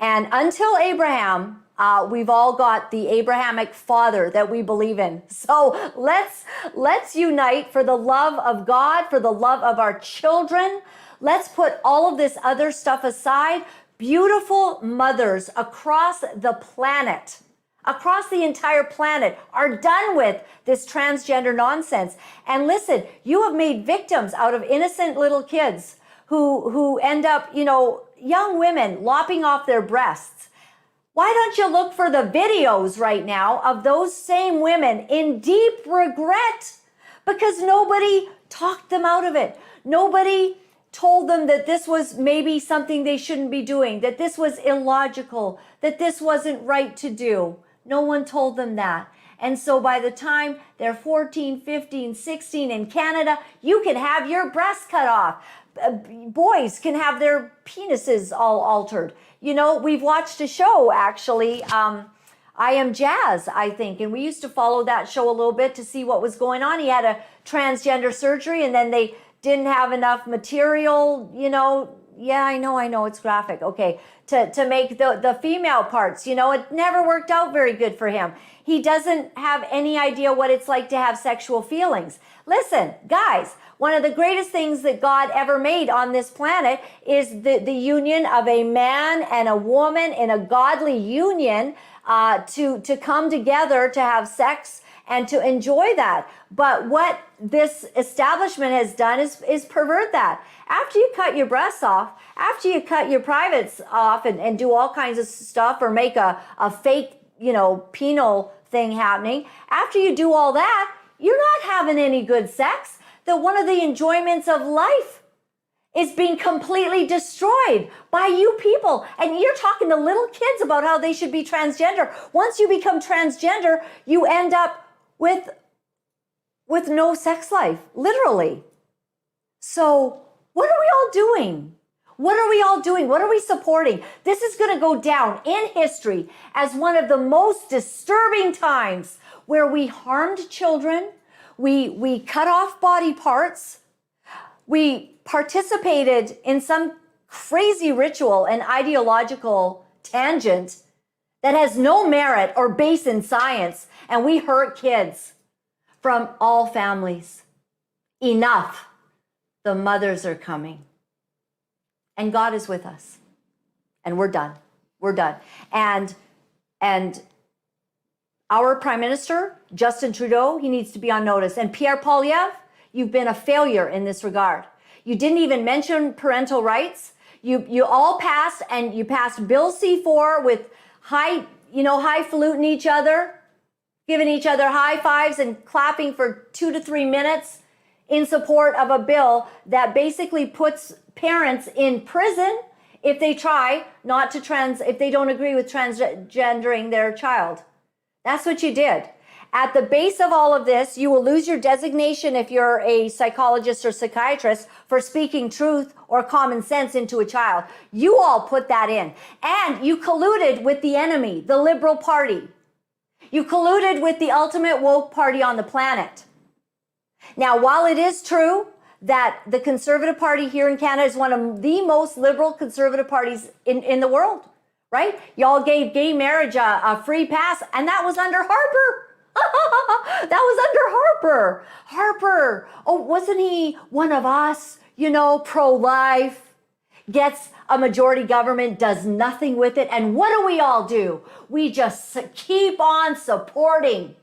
And until Abraham, we've all got the Abrahamic father that we believe in. So let's unite for the love of God, for the love of our children. Let's put all of this other stuff aside. Beautiful mothers across the planet, across the entire planet, are done with this transgender nonsense. And listen, you have made victims out of innocent little kids who end up, you know, young women lopping off their breasts. Why don't you look for the videos right now of those same women in deep regret because nobody talked them out of it. Nobody told them that this was maybe something they shouldn't be doing, that this was illogical, that this wasn't right to do. No one told them that. And so by the time they're 14, 15, 16 in Canada, you can have your breasts cut off. Boys can have their penises all altered. You know, we've watched a show actually, I Am Jazz, I think, and we used to follow that show a little bit to see what was going on. He had a transgender surgery and then they didn't have enough material, you know. Yeah, I know, it's graphic. Okay, to make the female parts, you know, it never worked out very good for him. He doesn't have any idea what it's like to have sexual feelings. Listen, guys, one of the greatest things that God ever made on this planet is the union of a man and a woman in a godly union to come together to have sex and to enjoy that. But what this establishment has done is pervert that. After you cut your breasts off, after you cut your privates off and do all kinds of stuff or make a fake, you know, penal thing happening, after you do all that, you're not having any good sex. That one of the enjoyments of life is being completely destroyed by you people. And you're talking to little kids about how they should be transgender. Once you become transgender, you end up with no sex life, literally. So what are we all doing? What are we all doing? What are we supporting? This is going to go down in history as one of the most disturbing times where we harmed children, we cut off body parts, we participated in some crazy ritual and ideological tangent that has no merit or base in science, and we hurt kids from all families. Enough. The mothers are coming. And God is with us. And we're done. We're done. And our Prime Minister, Justin Trudeau, he needs to be on notice. And Pierre Poilievre, you've been a failure in this regard. You didn't even mention parental rights. You all passed, and you passed Bill C-4 with highfalutin each other, giving each other high fives and clapping for 2 to 3 minutes in support of a bill that basically puts parents in prison if they try not to if they don't agree with transgendering their child. That's what you did. At the base of all of this, you will lose your designation if you're a psychologist or psychiatrist for speaking truth or common sense into a child. You all put that in. And you colluded with the enemy, the Liberal Party. You colluded with the ultimate woke party on the planet. Now, while it is true that the Conservative Party here in Canada is one of the most liberal conservative parties in the world, right? Y'all gave gay marriage a free pass, and that was under Harper. That was under Harper. Harper, oh, wasn't he one of us, you know, pro-life, gets a majority government, does nothing with it. And what do we all do? We just keep on supporting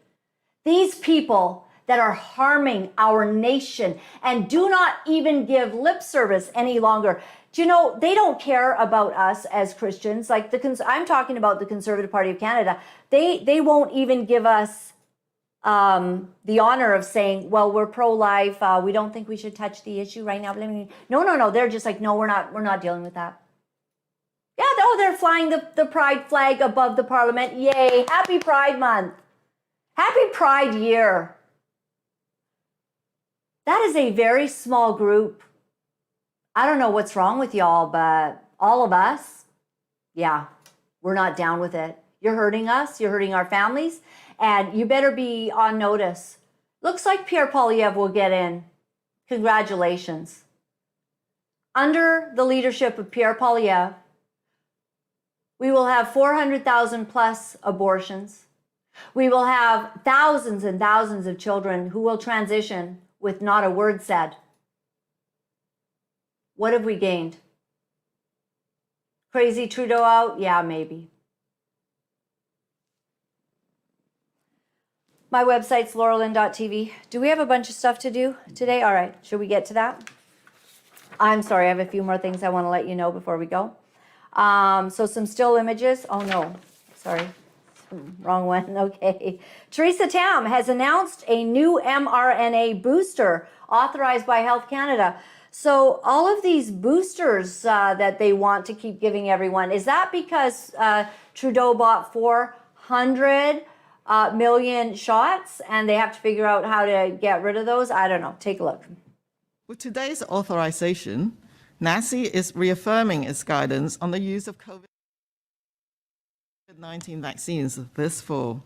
these people that are harming our nation and do not even give lip service any longer. Do you know, they don't care about us as Christians. Like I'm talking about the Conservative Party of Canada. They won't even give us the honor of saying, well, we're pro-life. We don't think we should touch the issue right now. No. They're just like, no, we're not dealing with that. Yeah, they're flying the pride flag above the parliament. Yay. Happy Pride Month. Happy Pride Year. That is a very small group. I don't know what's wrong with y'all, but all of us, yeah, we're not down with it. You're hurting us, you're hurting our families, and you better be on notice. Looks like Pierre Poilievre will get in. Congratulations. Under the leadership of Pierre Poilievre, we will have 400,000 plus abortions. We will have thousands and thousands of children who will transition with not a word said. What have we gained? Crazy Trudeau out? Yeah, maybe. My website's Laura-Lynn.tv. Do we have a bunch of stuff to do today? All right, should we get to that? I'm sorry, I have a few more things I want to let you know before we go. So some still images. Oh no, sorry, wrong one. Okay. Theresa Tam has announced a new mRNA booster authorized by Health Canada. So all of these boosters that they want to keep giving everyone, is that because Trudeau bought 400 million shots and they have to figure out how to get rid of those? I don't know. Take a look. With today's authorization, NACI is reaffirming its guidance on the use of COVID-19 vaccines this fall.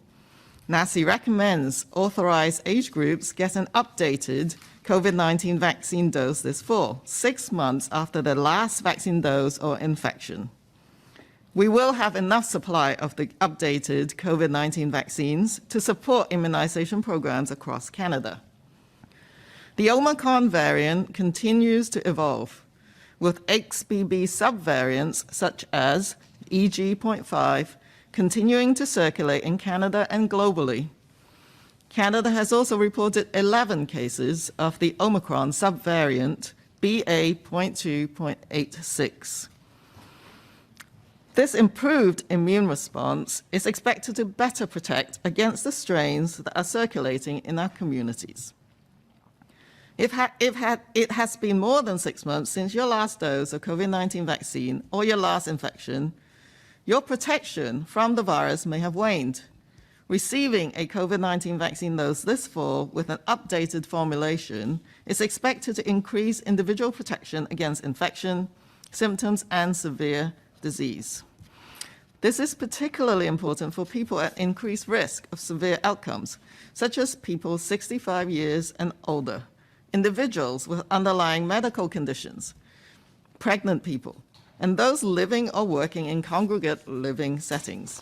NACI recommends authorized age groups get an updated COVID-19 vaccine dose this fall, 6 months after their last vaccine dose or infection. We will have enough supply of the updated COVID-19 vaccines to support immunization programs across Canada. The Omicron variant continues to evolve, with XBB subvariants such as EG.5 continuing to circulate in Canada and globally. Canada has also reported 11 cases of the Omicron subvariant BA.2.86. This improved immune response is expected to better protect against the strains that are circulating in our communities. It has been more than 6 months since your last dose of COVID-19 vaccine or your last infection, your protection from the virus may have waned. Receiving a COVID-19 vaccine dose this fall with an updated formulation is expected to increase individual protection against infection, symptoms, and severe disease. This is particularly important for people at increased risk of severe outcomes, such as people 65 years and older, individuals with underlying medical conditions, pregnant people, and those living or working in congregate living settings.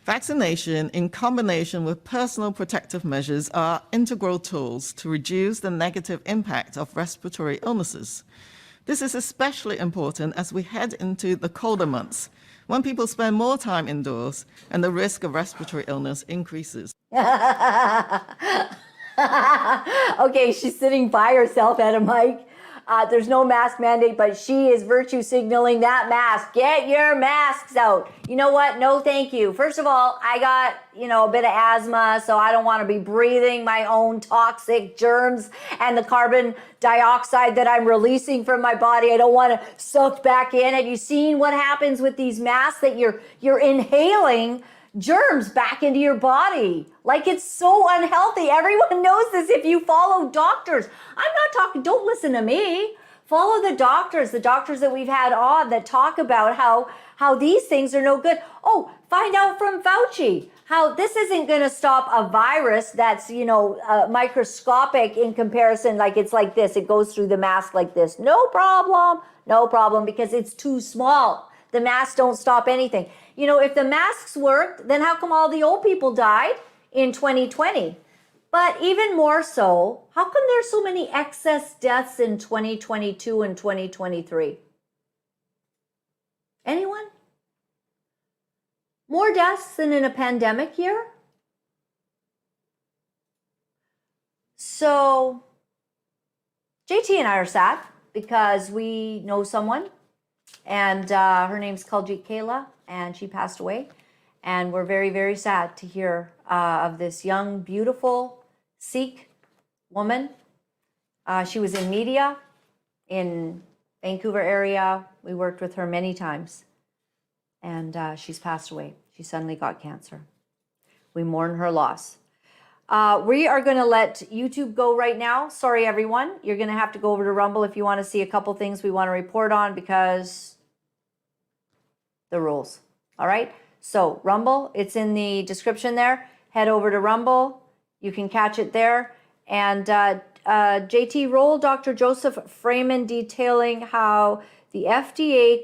Vaccination in combination with personal protective measures are integral tools to reduce the negative impact of respiratory illnesses. This is especially important as we head into the colder months, when people spend more time indoors and the risk of respiratory illness increases. Okay, she's sitting by herself at a mic. There's no mask mandate, but she is virtue signaling that mask. Get your masks out. You know what? No, thank you. First of all, I got, a bit of asthma, so I don't want to be breathing my own toxic germs and the carbon dioxide that I'm releasing from my body. I don't want to suck back in. Have you seen what happens with these masks that you're inhaling germs back into your body? Like, it's so unhealthy. Everyone knows this if you follow doctors. I'm not talking, don't listen to me. Follow the doctors that we've had on that talk about how these things are no good. Oh, find out from Fauci how this isn't going to stop a virus that's, microscopic in comparison. Like, it's like this. It goes through the mask like this. No problem, because it's too small. The masks don't stop anything. If the masks worked, then how come all the old people died in 2020? But even more so, how come there's so many excess deaths in 2022 and 2023? Anyone? More deaths than in a pandemic year? So JT and I are sad because we know someone, and her name's Kaljit Kayla, and she passed away. And we're very, very sad to hear of this young, beautiful Sikh woman. She was in media in Vancouver area. We worked with her many times. And she's passed away. She suddenly got cancer. We mourn her loss. We are going to let YouTube go right now. Sorry, everyone. You're going to have to go over to Rumble if you want to see a couple things we want to report on because the rules. All right. So Rumble, it's in the description there. Head over to Rumble. You can catch it there. And JT, roll Dr. Joseph Freeman detailing how the FDA